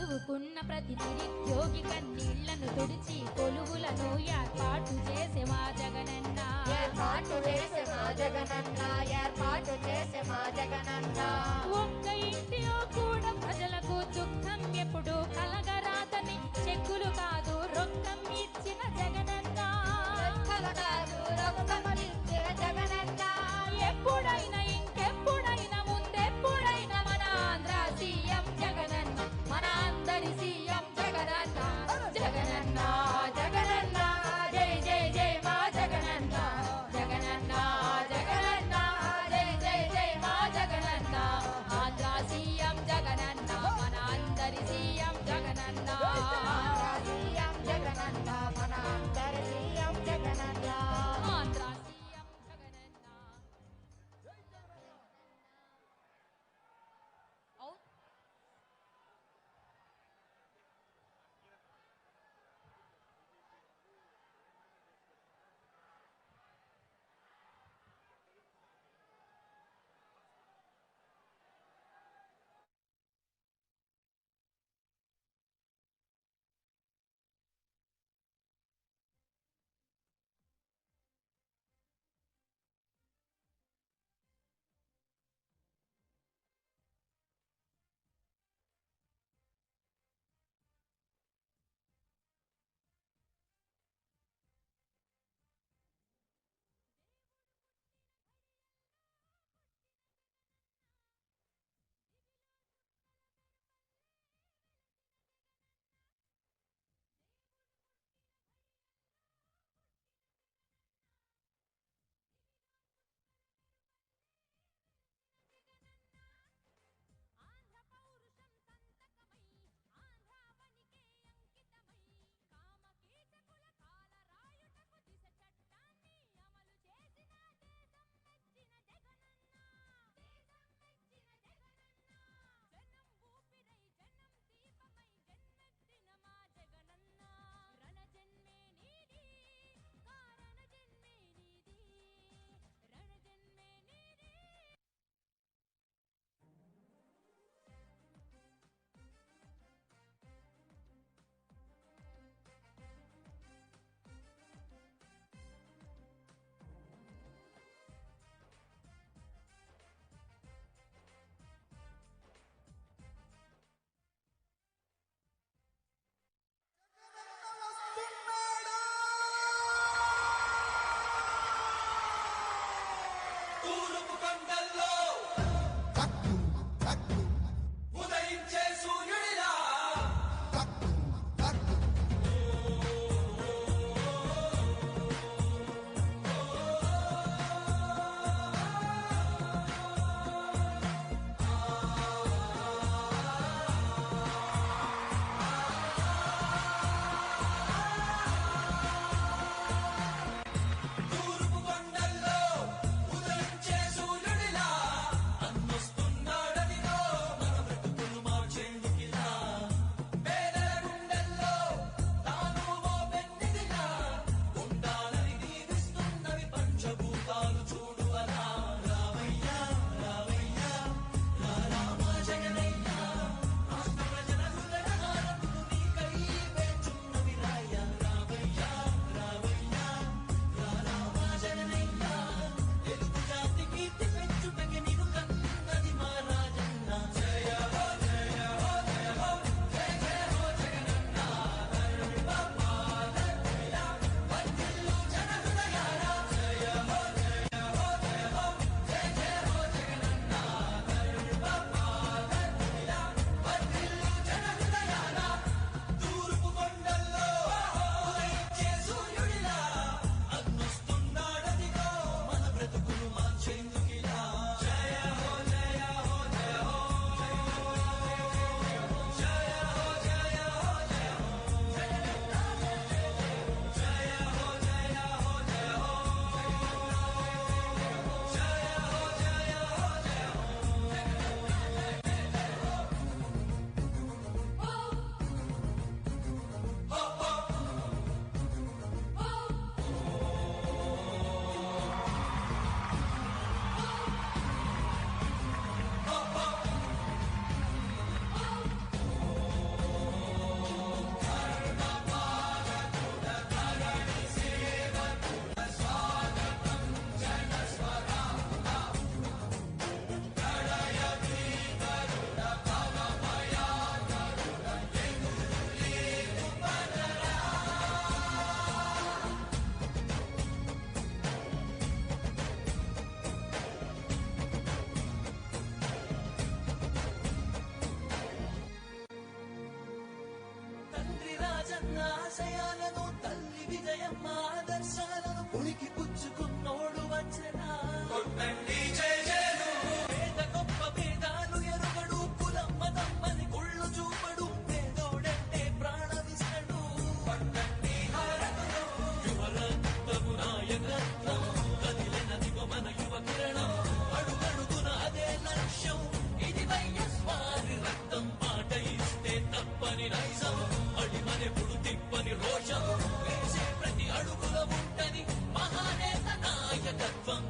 చదువుకున్న ప్రతి నిరుద్యోగి కన్నీళ్లను తుడిచి కొలువులను ఏర్పాటు చేసే మా జగనన్న ఒక్క ఇంటిలో కూడా ప్రజలకు దుఃఖం ఎప్పుడు కలగరాదని చెక్కులు కాదు రొక్కం ఇచ్చిన జగనన్న ఎప్పుడైనా ఇంకెప్పుడైనా ముందెప్పుడైనా మన ఆంధ్ర సీఎం జగనన్న మన అందరి సీఎం జగనన్న జగనన్న జగనన్న జై జై జై మా జగనన్న జగనన్న జగనన్న జై జై జై మా జగనన్న ఆంధ్ర సీఎం జగనన్న మన అందరి సీఎం జగనన్న రాజన్న ఆశయాలను తల్లి విజయమ్మ ఆదర్శాలను ఉనికి పుచ్చుకున్నోడు వచ్చనా పేద గొప్ప భేదాలు ఎరుగడు కులమ్మ తమ్మని కుళ్ళు చూపడు పేదోడంటే ప్రాణమిస్తడు యువరక్తము నాయకత్వం కదిలినదిగో మన యువ కిరణం అడుగడుగున అదే లక్ష్యం ఇది వైఎస్వారి రక్తం మాట ఇస్తే తప్పని నైజం అడిమనెప్పుడు తిప్పని రోషం వేసే ప్రతి అడుగుల ఉంటని మహానేత నాయకత్వం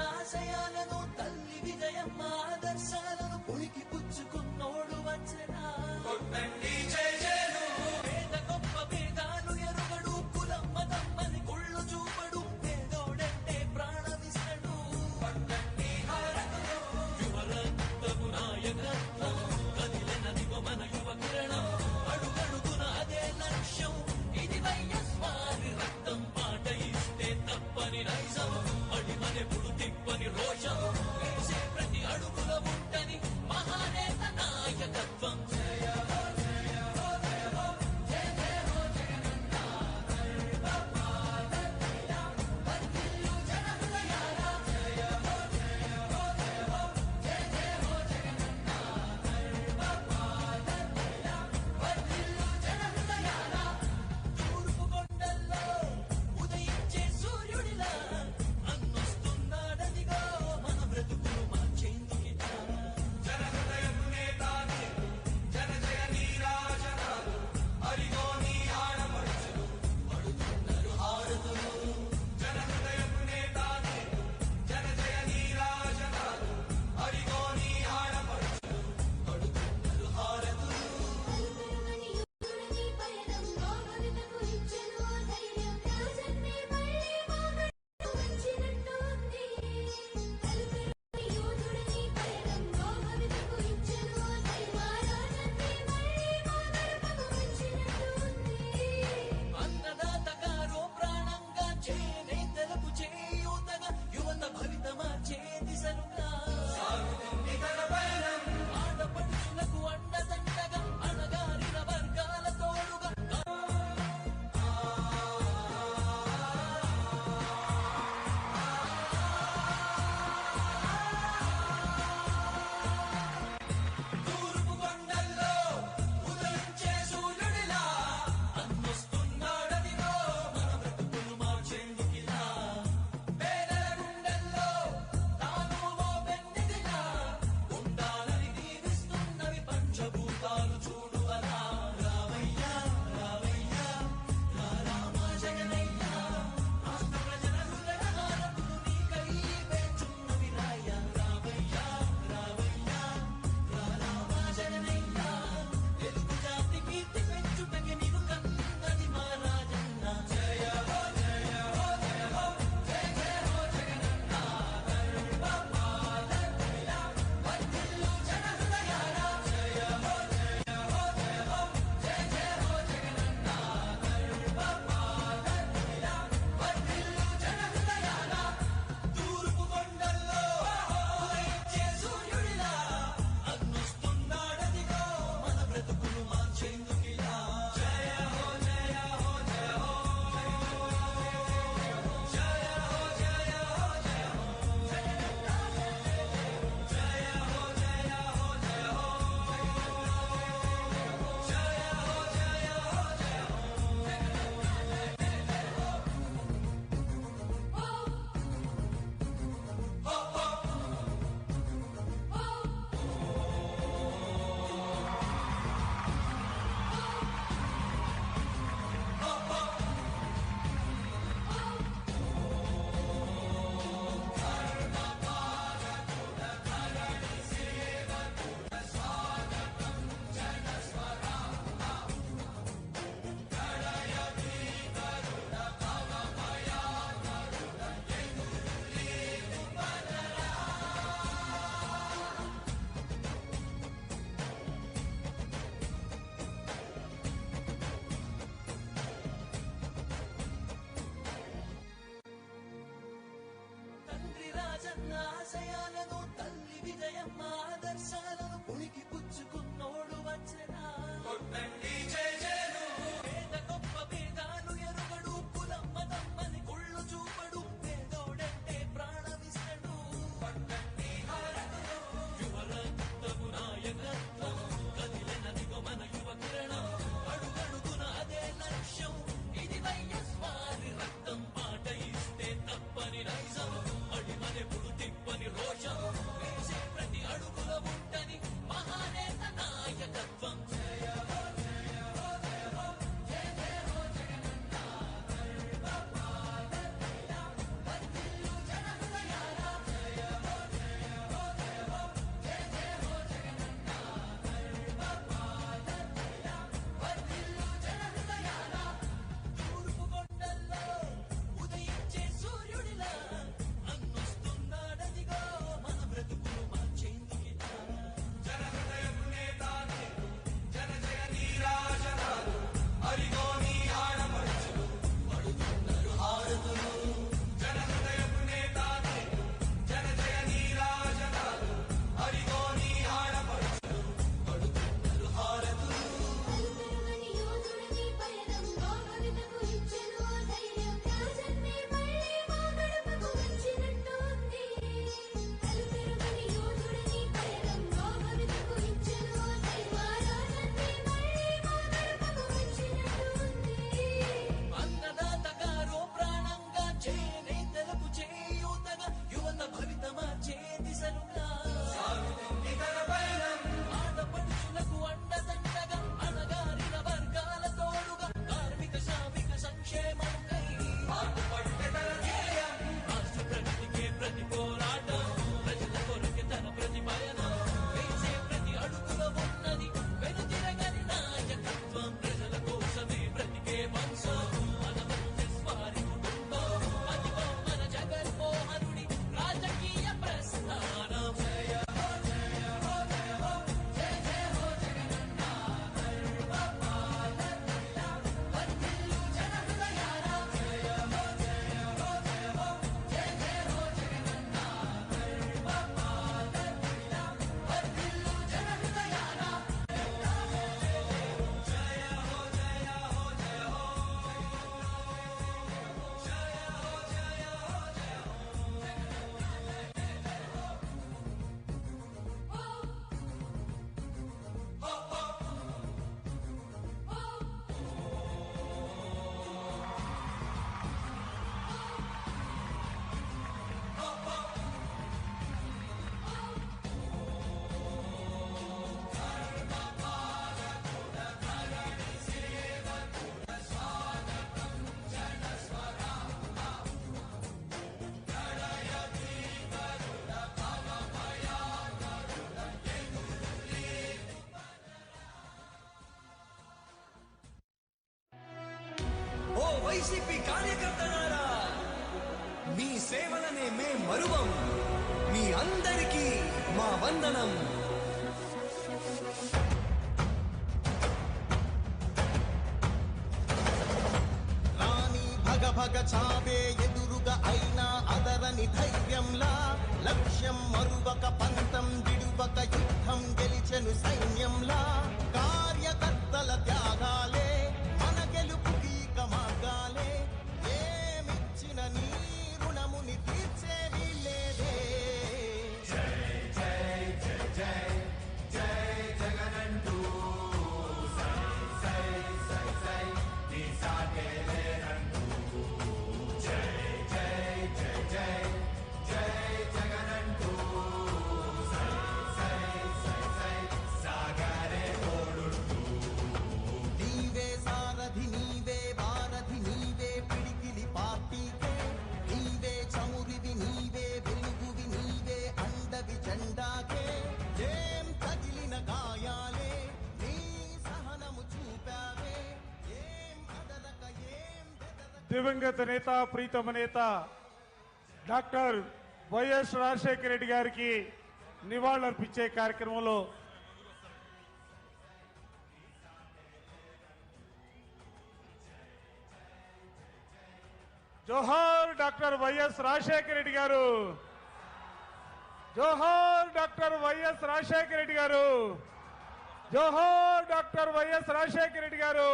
ఆశయాలను తల్లి విజయం ఆదర్శాలను పుణికి పుచ్చుకున్నోడు వచ్చనా కొట్టండి జై జయను పేద గొప్ప భేదాలు ఎరుగడు కులం మతం అని కుళ్ళు చూపడు పేదోడంటే ప్రాణమిస్తడు కొట్టండి హారతులు యువరక్తము నాయకత్వం కదిలినదిగో మన యువ కిరణం అడుగడుగున అదే లక్ష్యం ఇది వైఎస్ఆర్ రక్తం పాట ఇస్తే తప్పని నైజం అడిమనెప్పుడు తిప్పని రోషం వేసే ప్రతి అడుగుల ఉంటని మహానేత నాయకత్వం జయ హో జయ హో జయ హో జయ జయ హో జగనన్న గర్భపాదయ్య వర్ధిల్లు జన హృదయాల జయ హో జయ హో జయ హో జయ జయ హో జగనన్న గర్భపాదయ్య వర్ధిల్లు జన హృదయాల తూర్పు కొండల్లో ఉదయించే సూర్యుడిలా అన్నొస్తున్నాడదిగో మన బ్రతుకులు మార్చేందుకిలా జన హృదయపు నేతానే జన జయ నీరాజనాలు అరిగో నీ ఆడపడుచులు పడుతున్నారు హారతులు జన హృదయపు నేతానే జన జయ నీరాజనాలు అరిగో నీ ఆడపడుచులు పడుతున్నారు హారతులు అలుపెరుగని యుద్ధుడని పయనంలో భవితకు ఇచ్చెను ధైర్యం రాజన్నే మళ్ళీ మాగట్టు వచ్చినట్టు ఉంది అలుపెరుగని యుద్ధుడని పయనంలో భవితకు ఇచ్చెను ధైర్యం రాజన్నే మళ్ళీ మాగట్టు వచ్చినట్టు ఉంది అన్నదాత గారో ప్రాణంగా చేనేతలకు చేయూతగా యువత భవిత మార్చే దిశలుగా సాగుతుంది తన పయనం ఆడపడుచులకు అండదండగా అణగారిన వర్గాల తోడుగా తూర్పు కొండల్లో ఉదయించే సూర్యుడిలా అన్నొస్తున్నాడదిగో మన బ్రతుకులు మార్చేందుకిలా పేదల గుండెల్లో తాను ఓ వెన్నెదిలా ఉండాలని దీవిస్తున్నవి పంచభూతాలు చూడు అలా రామయ్యా రామయ్యా రామా జగనయ్యా రాష్ట్ర ప్రజల హృదయ హారతులు నీకై వేచున్నవి రాయ రామయ్యా రామయ్యా రామా జగనయ్యా తెలుగు జాతి కీర్తి పెంచుటకి నీవు కన్నది మా రాజన్న జయ హో జయ హో జయ హో జయ జయ హో జగనన్న గర్భపాదయ్య వర్ధిల్లు జన హృదయాల జయ హో జయ హో జయ హో జయ జయ హో జగనన్న గర్భపాదయ్య వర్ధిల్లు జన హృదయాల తూర్పు కొండల్లో ఉదయించే సూర్యుడిలా అన్నొస్తున్నాడదిగో మన బ్రతుకులు మార్చేందుకిలా జయ హో జయ హో జయ హో జయ హో జయ హో జయ హో జయ హో జగనన్న జయ హో జయ హో జయ హో జయ హో జయ హో జయ తండ్రి రాజన్న ఆశయాలను తల్లి విజయం ఆదర్శాలను పుణికి పుచ్చుకున్నోడు వచ్చనా కొట్టండి జై జయను పేద గొప్ప భేదాలు ఎరుగడు కులం మతం అని కుళ్ళు చూపడు పేదోడంటే ప్రాణమిస్తడు కొట్టండి హారతులు యువరక్తము నాయకత్వం కదిలినదిగో మన యువ కిరణం అడుగడుగున అదే లక్ష్యం ఇది వైఎస్ఆర్ రక్తం పాట ఇస్తే తప్పని నైజం అడిమనెప్పుడు తిప్పని రోషం వేసే ప్రతి అడుగు వైసీపీ కార్యకర్తలారా, మీ సేవలనే మే మరువం. మీ అందరికీ మా వందనం. రాణి భగ భగ చావే ఎదురుగా అయినా అదరని ధైర్యంలా, లక్ష్యం మరువక పంతం విడువక యుద్ధం గెలిచెను సైన్యంలా. కార్యకర్తల త్యాగాలే మన గెలుపుకి మార్గాలే. ఏమిచ్చిన నీ రుణముని తీర్చేవి లేదే. నీవే సారథి నీవే వారధి నీవే పిడికిలి పార్టీకే. నీవే చమురివి నీవే వెలుగువి నీవే అండవి జెండాకే. ఏం తగిలిన గాయాలే నీ సహనము చూపావే. ఏం అదరక ఏం బెదరక దివంగత నేత ప్రీతమ నేత డాక్టర్ వైఎస్ రాజశేఖర రెడ్డి గారికి నివాళులర్పించే కార్యక్రమంలో జోహార్ డాక్టర్ వైఎస్ రాజశేఖర రెడ్డి గారు, జోహార్ డాక్టర్ వైఎస్ రాజశేఖర రెడ్డి గారు, జోహార్ డాక్టర్ వైఎస్ రాజశేఖర రెడ్డి గారు.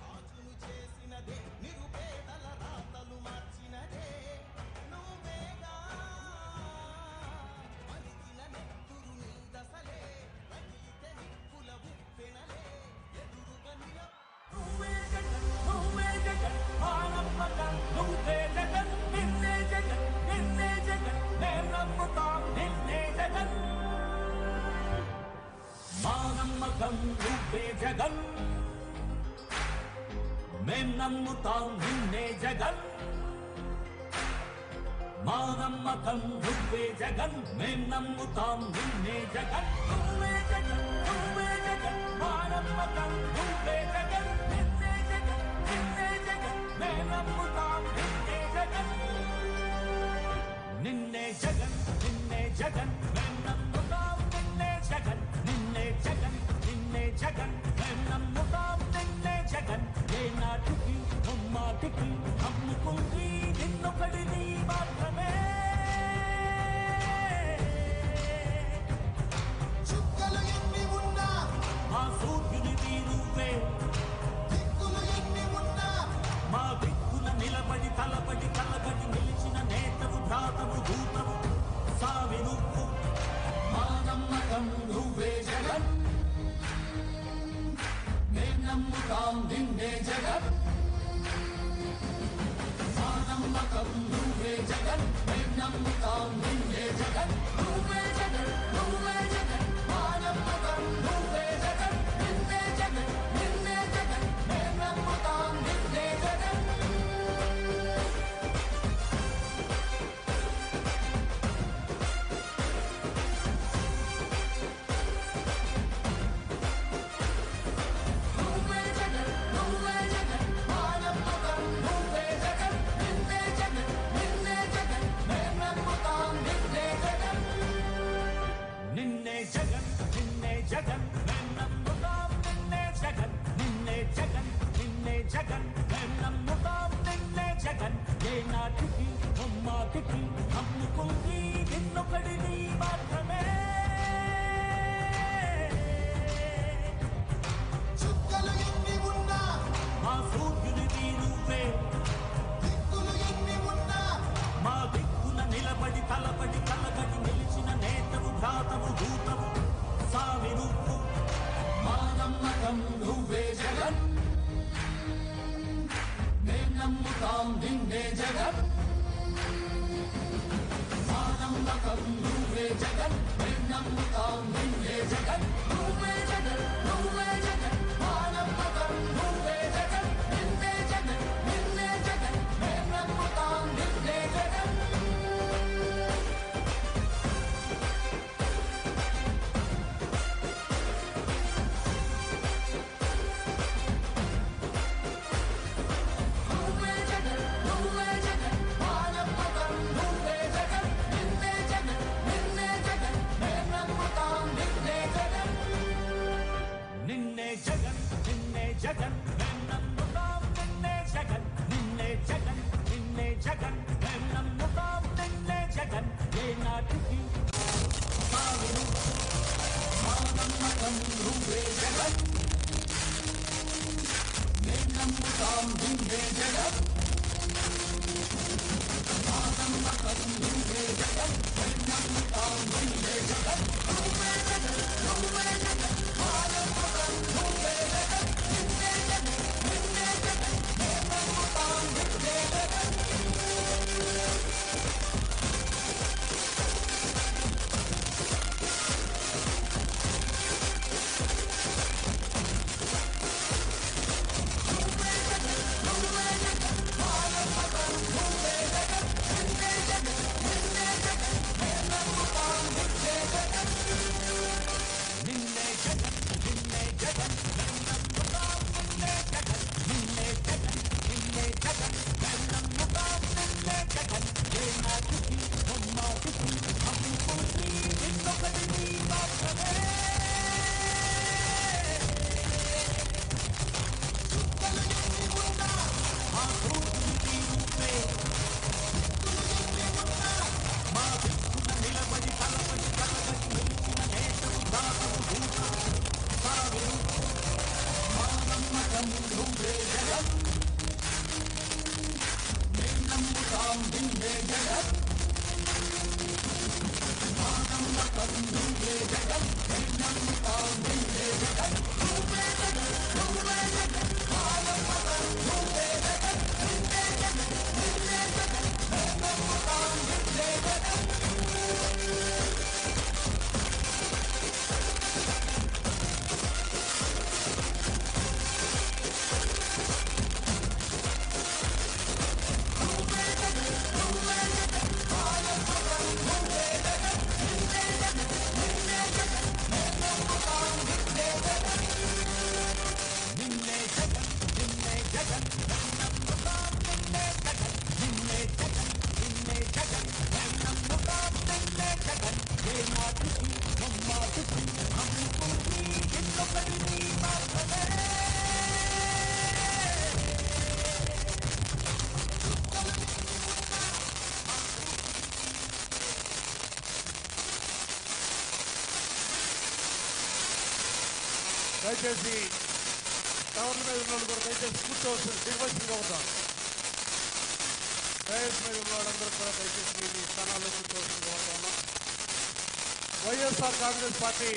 రాజును చేసినదే నిరుపేదల రాతలు మార్చినదే. నువ్వేగా పలికిన నెత్తురు నీ దశలే. రగిలితే నిప్పుల ఉప్పెనలే. ఎదురుగా నువ్వే జగన్ నువ్వే జగన్ మా నమ్మకం నువ్వే జగన్ నిన్నే జగన్ నిన్నే జగన్ మేం నమ్ముతాం నిన్నే జగన్ మా నమ్మకం నువ్వే జగన్ మేం నమ్ముతాం నిన్నే జగన్ మా నమ్మకం నువ్వే జగన్ మేం నమ్ముతాం నిన్నే జగన్ నువ్వే జగన్ నువ్వే జగన్ మా నమ్మకం నువ్వే జగన్ నిన్నే జగన్ నిన్నే జగన్ మేం నమ్ముతాం నిన్నే జగన్ నిన్నే జగన్ నిన్నే జగన్ మేం నమ్ముతాం నిన్నే జగన్ నిన్నే జగన్ నిన్నే జగన్ మేం నమ్ముతాం నిన్నే జగన్ ఏ నాటికి ముమ్మాటికి నమ్ముకుంది నిన్నొకడిని మాత్రమే చుక్కలు ఎన్ని ఉన్నా మా సూర్యునిది నువ్వే దిక్కులు ఎన్ని ఉన్నా మా దిక్కున నిలబడి తలబడి కలబడి నిలిచిన నేతవు భ్రాతవు దూతవు సావి నువ్వు మా నమ్మకం నువ్వే జగన్ మేం నమ్ముతాం నిన్నే జగన్ మా నమ్మకం నువ్వే జగన్ మేం నమ్ముతాం నిన్నే జగన్ నువ్వే జగన్ నువ్వే జగన్ మా నమ్మకం నువ్వే జగన్ నిన్నే జగన్ నిన్నే జగన్ మేం నమ్ముతాం నిన్నే జగన్ నువ్వే జగన్ నువ్వే జగన్ మా నమ్మకం నువ్వే జగన్ నిన్నే జగన్ నిన్నే జగన్ మేం నమ్ముతాం నిన్నే జగన్ నిన్నే జగన్ నిన్నే జగన్ మేం నమ్ముతాం నిన్నే జగన్ నిన్నే జగన్ నిన్నే జగన్ మేం నమ్ముతాం నిన్నే జగన్ ఏ నాటికి ముమ్మాటికి నమ్ముకుంది నిన్నొకడిని మాత్రమే చుక్కలు ఎన్ని ఉన్నా మా సూర్యునిది నువ్వే దిక్కులు ఎన్ని ఉన్నా మా దిక్కున నిలబడి తలబడి కలబడి నిలిచిన నేతవు భ్రాతవు దూతవు సావి నువ్వు మా నమ్మకం నువ్వే జగన్ మేం నమ్ముతాం నిన్నే జగన్ మా నమ్మకం నువ్వే జగన్ మేం నమ్ముతాం నిన్నే జగన్ నువ్వే జగన్ నువ్వే జగన్ మా నమ్మకం నువ్వే జగన్ నిన్నే జగన్ నిన్నే జగన్ నమ్మకం నువ్వే జగన్ మేం నమ్ముతాం నిన్నే జగన్ మా నమ్మకం నువ్వే జగన్ మేం నమ్ముతాం నిన్నే జగన్ నువ్వే జగన్ నువ్వే జగన్ మా నమ్మకం నువ్వే జగన్ నిన్నే జగన్ నిన్నే జగన్ మేం నమ్ముతాం నిన్నే జగన్ దయచేసి టవర్ల మీద ఉన్న వాళ్ళు కూడా దయచేసి కూర్చోవచ్చు దిగవలసిందిగా అవుతాం. డైరెక్ట్ మీద ఉన్న వాళ్ళందరూ కూడా దయచేసి మీ స్థానాల్లో కూర్చోవలసిందిగా అవుతాను. వైఎస్ఆర్ కాంగ్రెస్ పార్టీ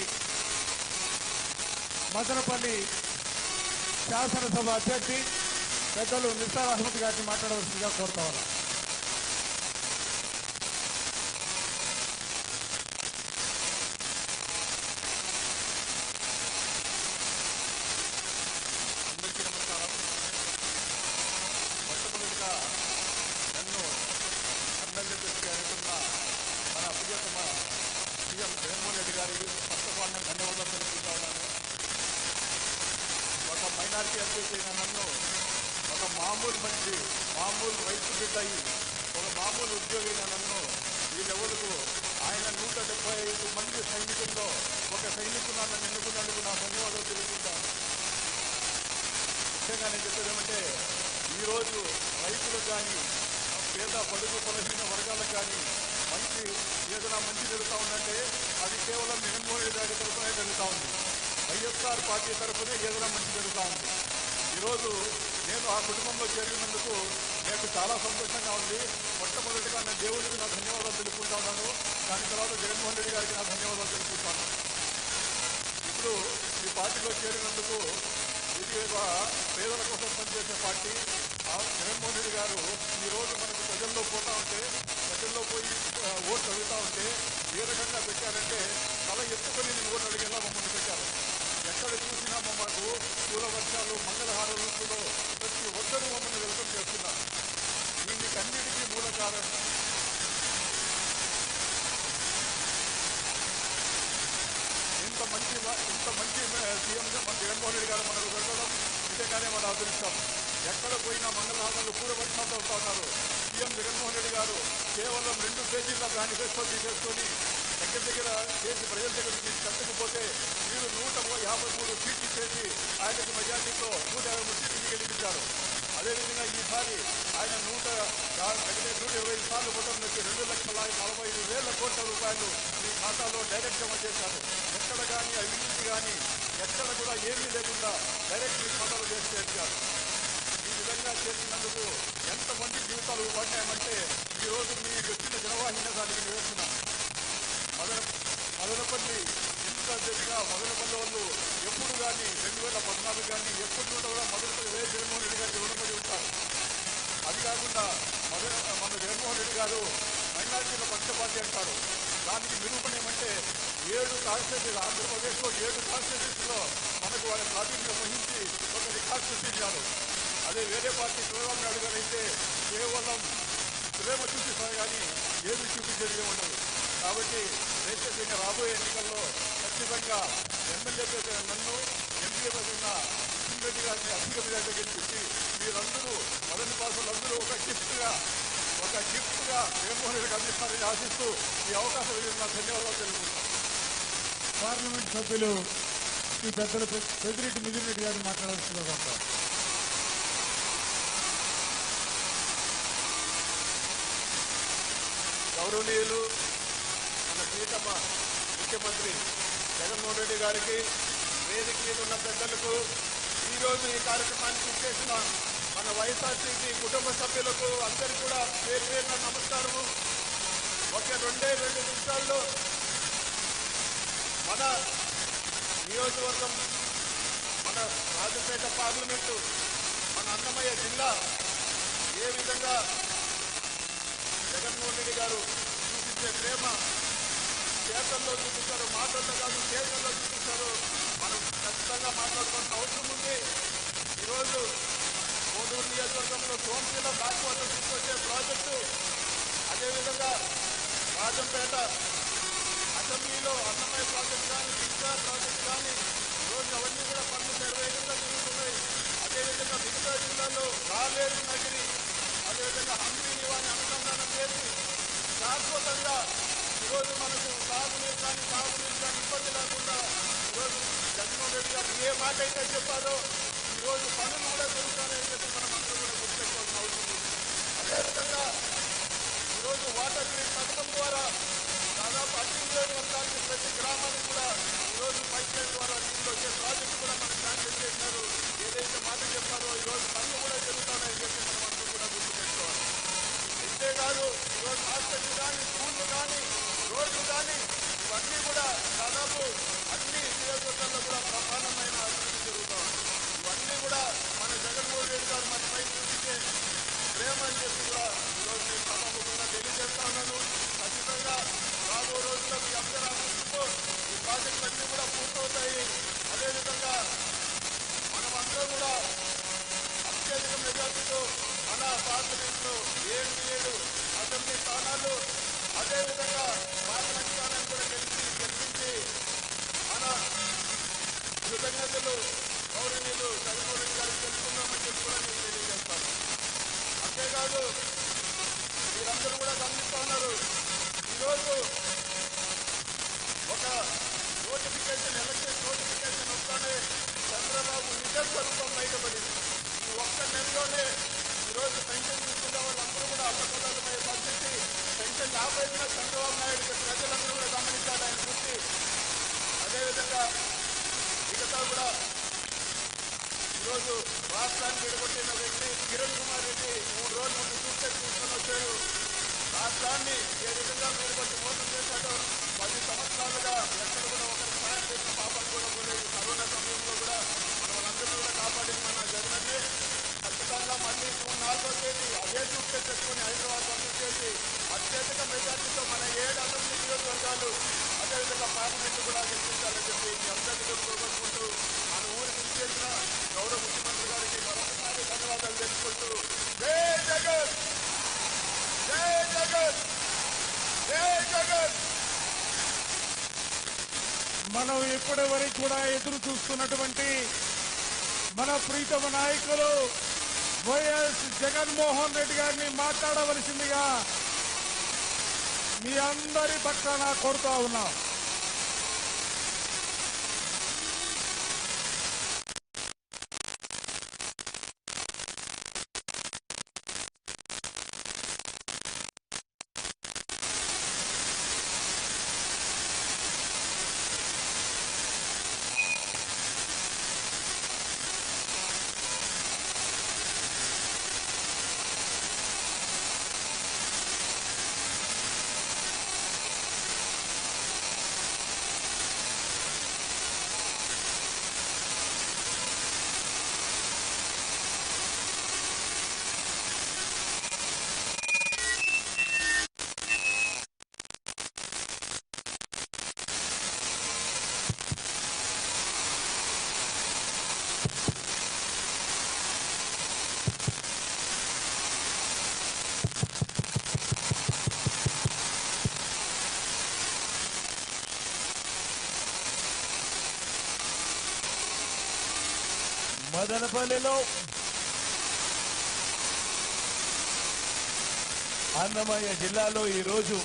మదనపల్లి శాసనసభ అభ్యర్థి పెద్దలు నిసార్ అహ్మద్ గారిని మాట్లాడవలసిందిగా కోరుతా ఉన్నాం. మైనార్టీ అభ్యర్థి అయిన నన్ను ఒక మామూలు మనిషి, మామూలు రైతు బిడ్డ అయి ఒక మామూలు ఉద్యోగి అయిన నన్ను వీళ్ళెవరకు ఆయన 175 మంది సైనికుల్లో ఒక సైనికుడు నన్ను ఎన్నుకున్నందుకు నా ధన్యవాదాలు తెలుపుకుంటాను. ముఖ్యంగా నేను చెప్పేది ఏమంటే ఈరోజు రైతులకు కానీ పేద బడుగు బలహీన వర్గాలకు కానీ ఏదైనా మంచి జరుగుతూ ఉందంటే అది కేవలం జగన్మోహన్ రెడ్డి గారి తరఫునే జరుగుతూ ఉంది. వైఎస్ఆర్ పార్టీ తరఫునే ఏదైనా మంచి జరుగుతూ ఉంది. ఈరోజు నేను ఆ కుటుంబంలో చేరినందుకు నాకు చాలా సంతోషంగా ఉంది. మొట్టమొదటిగా నేను దేవుడికి నా ధన్యవాదాలు తెలుపుకుంటా ఉన్నాను. దాని తర్వాత జగన్మోహన్ రెడ్డి గారికి నా ధన్యవాదాలు తెలుపుకుంటాను. ఇప్పుడు ఈ పార్టీలో చేరినందుకు ఇది ఒక పేదల కోసం పనిచేసే పార్టీ. జగన్మోహన్ రెడ్డి గారు ఈరోజు మనకు ప్రజల్లో పోతా ఉంటే, ప్రజల్లో పోయి ఓట్లు అడుగుతూ ఉంటే ఏ రకంగా పెట్టారంటే తల ఎత్తుకొని నేను ఓట్లు అడిగేలా మమ్మల్ని పెట్టారు. ఎక్కడ చూసినా మమ్మకు పూల వర్షాలు మంగళహారతులో ప్రతి ఒక్కరూ మమ్మల్ని వెల్కమ్ చేస్తున్నారు. దీనికన్నిటికీ మూల కారణం ఇంత మంచి సీఎంగా మన జగన్మోహన్ రెడ్డి గారు మనకు దొరకడం నిజంగానే మన అదృష్టం. ఎక్కడ పోయినా మంగళహారాలు పూల వర్షాలు అవుతా ఉన్నారు. సీఎం జగన్మోహన్ రెడ్డి గారు కేవలం 2 పేజీల మేనిఫెస్టో తీసేసుకొని దగ్గర చేసి ప్రజల దగ్గరికి కట్టకపోతే మీరు 153 సీట్లు చేసి ఆయనకు మెజార్టీతో 153 సీట్లు గెలిపించారు. అదేవిధంగా ఈసారి ఆయన 125 సార్లు ఓటమి వచ్చి 2,45,000 కోట్ల రూపాయలు మీ ఖాతాలో డైరెక్ట్ జమ చేశారు. ఎక్కడ కానీ అవినీతి కానీ ఏమీ లేకుండా డైరెక్ట్ మీ పనులు చేసేసారు. ఈ విధంగా చేసినందుకు ఎంతమంది జీవితాలు పడ్డాయమంటే ఈరోజు మీకు వచ్చిన జనవాహిన దానికి నివేస్తున్నాం. మదనపల్లి ఇంత దగ్గర మదనపల్లి వాళ్ళు ఎప్పుడు కానీ 2014 కానీ ఎప్పుడు కూడా మదనపల్లి వైఎస్ జగన్మోహన్ రెడ్డి గారికి రుణపడి ఉంటారు. అది కాకుండా మన జగన్మోహన్ రెడ్డి గారు మైనారిటీల పక్షపాతి అంటారు. దానికి నిరూపణ ఏమంటే 7 కాన్స్టిట్యూన్సీలు ఆంధ్రప్రదేశ్లో 7 కాన్స్టిట్యూన్సీలో మనకు వాళ్ళ ప్రాతినిధ్యం వహించి ఒక రికార్డు సృష్టించారు. అదే వేరే పార్టీ చంద్రబాబు నాయుడు గారు అయితే కేవలం ప్రేమ చూపిస్తారు కానీ ఏమీ చూపించేది ఉండదు. కాబట్టి దయచేసి ఇంకా రాబోయే ఎన్నికల్లో ఖచ్చితంగా ఎమ్మెల్యే నన్ను ఎంపీ ఉన్న రెడ్డి గారిని అధిక మెజార్టీ గెలిపించి మీరందరూ మొదటి పాసులందరూ ఒక గిఫ్ట్గా జగన్మోహన్ రెడ్డికి అందిస్తారని ఆశిస్తూ ఈ అవకాశం ఇచ్చిన ధన్యవాదాలు తెలుపుతున్నాను. పార్లమెంట్ సభ్యులు ఈ పెద్దలు పెద్దిరెడ్డి మిథున్ రెడ్డి గారిని మాట్లాడాల్సిందిగా కోరుతారు. గౌరవనీయులు మన ప్రియతమ ముఖ్యమంత్రి జగన్మోహన్ రెడ్డి గారికి, వేదిక మీద ఉన్న పెద్దలకు, ఈరోజు ఈ కార్యక్రమానికి చేసిన మన వైఎస్ఆర్సీపీ కుటుంబ సభ్యులకు అందరికీ కూడా పేరు పేరున నమస్కారము. ఒక 2 నిమిషాల్లో మన నియోజకవర్గం, మన రాజపేట పార్లమెంటు, మన అన్నమయ్య జిల్లా ఏ విధంగా జగన్మోహన్ రెడ్డి గారు చూపించే ప్రేమ చేతల్లో చూపిస్తారు, మాటల్లో కాదు చేతల్లో చూపిస్తారు. మనం ఖచ్చితంగా మాట్లాడుకోవాల్సిన అవసరం ఉంది. ఈరోజు కోడూరు నియోజకవర్గంలో సోంపేట బ్యాక్ వాటర్ తీసుకొచ్చే ప్రాజెక్టు, అదేవిధంగా రాజంపేట అసెంబ్లీలో అన్నమయ్య ప్రాజెక్టు కానీ, మిగతా ప్రాజెక్టు కానీ ఈరోజు అవన్నీ కూడా పనులు నిర్వేగంగా జరుగుతున్నాయి. అదేవిధంగా మిగతా జిల్లాలో రాలేరు నగిరి, అదేవిధంగా హంపీని వారిని అనుసంధానం చేసి శాశ్వతంగా ఈరోజు మనకు తాగునీరు కానీ ఇబ్బంది లేకుండా ఈరోజు జగన్మోహన్ రెడ్డి గారు ఏ మాట అయితే చెప్పారో ఈరోజు పనులు కూడా జరుగుతాయని చెప్పి మనం అందరూ కూడా గుర్తుపెట్టుకోవాల్సిన అవసరం ఉంది. అదేవిధంగా ఈరోజు వాటర్ గ్రిడ్ పథకం ద్వారా దాదాపు అన్ని నియోజకవర్గానికి ప్రతి గ్రామానికి కూడా ఈరోజు పైప్ లైన్ ద్వారా నీళ్ళు వచ్చే ప్రాజెక్టు కూడా మనం శాంక్షన్ చేశారు. ఏదైతే మాట చెప్పారో ఈరోజు పనులు కూడా జరుగుతాయని చెప్పి మనం అందరూ కూడా గుర్తుపెట్టుకోవాలి. అంతేకాదు ఈరోజు హాస్పిటల్ కానీ, స్కూళ్ళు కానీ, రోడ్లు కానీ ఇవన్నీ కూడా దాదాపు అన్ని నియోజకవర్గాల్లో కూడా ప్రధానమైన అభివృద్ధి జరుగుతాం. ఇవన్నీ కూడా మన జగన్మోహన్ రెడ్డి గారు మన పై చూపించే ప్రేమ అని చెప్పి కూడా ఈరోజు నేను సభాముఖంగా తెలియజేస్తా ఉన్నాను. ఖచ్చితంగా రాబో రోజుల్లో మీ అందరి ఆశిస్తూ ఈ ప్రాజెక్టులన్నీ కూడా పూర్తవుతాయి. అదేవిధంగా మనమందరం కూడా అత్యధిక మెజార్టీతో మన పార్లమెంట్లో 7 అసెంబ్లీ స్థానాలు, అదేవిధంగా పార్లమెంట్ స్థానాన్ని కూడా గెలిపించి మన కృతజ్ఞతలు గౌరవనీయులు జగన్మోహన్ రెడ్డి గారికి తెలుసుకుందామని చెప్పి కూడా నేను తెలియజేస్తాను. అంతేకాదు మీరందరూ కూడా గమనిస్తూ ఉన్నారు, ఈరోజు ఒక ఎలక్షన్ నోటిఫికేషన్ వస్తానే చంద్రబాబు నిజ స్వరూపం బయటపడింది. ఈ ఒక్క నెలలోనే ఈరోజు పెన్షన్ తీసుకున్న వాళ్ళందరూ కూడా అల్లకొల్లమయ్యే పరిస్థితి. పెన్షన్ ఆపేసిన చంద్రబాబు నాయుడు ప్రజలందరూ కూడా గమనించాలి ఆయన గురించి. అదేవిధంగా మిగతా కూడా ఈరోజు రాష్ట్రాన్ని విడగొట్టిన వ్యక్తి కిరణ్ కుమార్ రెడ్డి 3 రోజుల ముందు సూసైడ్ తీసుకొని వచ్చాడు. రాష్ట్రాన్ని ఏ విధంగా విడగొట్టి మోసం చేశాడో 10 సంవత్సరాలుగా ఎక్కడ కూడా ఒకరికి సాయం చేసిన పాపాలు కూడా పోలేదు. కరోనా సమయంలో కూడా మన వాళ్ళందరూ కూడా కాపాడింది మన జగనన్నే. ఖచ్చితంగా మళ్ళీ జూన్ 4వ తేదీ అదే సూట్కేస్ తెచ్చుకొని హైదరాబాద్ పంపించేసి అత్యధిక మెజార్టీతో మన 7 అసెంబ్లీ నియోజకవర్గాలు, అదేవిధంగా పార్లమెంట్ కూడా గెలిపించాలని చెప్పి మీ అందరికీ కోరుకుంటూ మన ఊరికి చేసిన గౌరవ ముఖ్యమంత్రి గారికి మరొకసారి ధన్యవాదాలు తెలుపుకుంటూ జై జగన్, జై జగన్, జై జగన్. మనం ఇప్పటి వరకు కూడా ఎదురు చూస్తున్నటువంటి మన ప్రీతమ నాయకులు వైఎస్ జగన్మోహన్ రెడ్డి గారిని మాట్లాడవలసిందిగా మీ అందరి పక్షాన కోరుతా ఉన్నాం. మదనపల్లిలో అన్నమయ్య జిల్లాలో ఈరోజు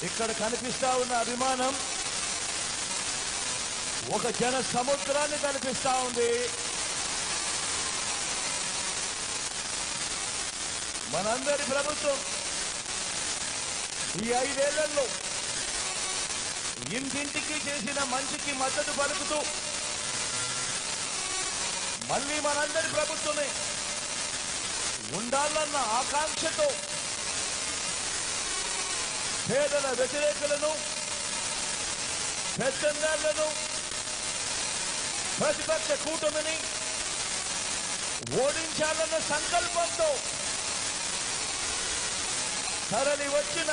ఇక్కడ కనిపిస్తా ఉన్న అభిమానం ఒక జన సముద్రాన్ని కనిపిస్తా ఉంది. మనందరి ప్రభుత్వం ఈ 5 ఏళ్లలో ఇంటింటికి చేసిన మంచికి మద్దతు పలుకుతూ మళ్ళీ మనందరి ప్రభుత్వమే ఉండాలన్న ఆకాంక్షతో పేదల వ్యతిరేకులను, పెత్తందారులను, ప్రతిపక్ష కూటమిని ఓడించాలన్న సంకల్పంతో తరలి వచ్చిన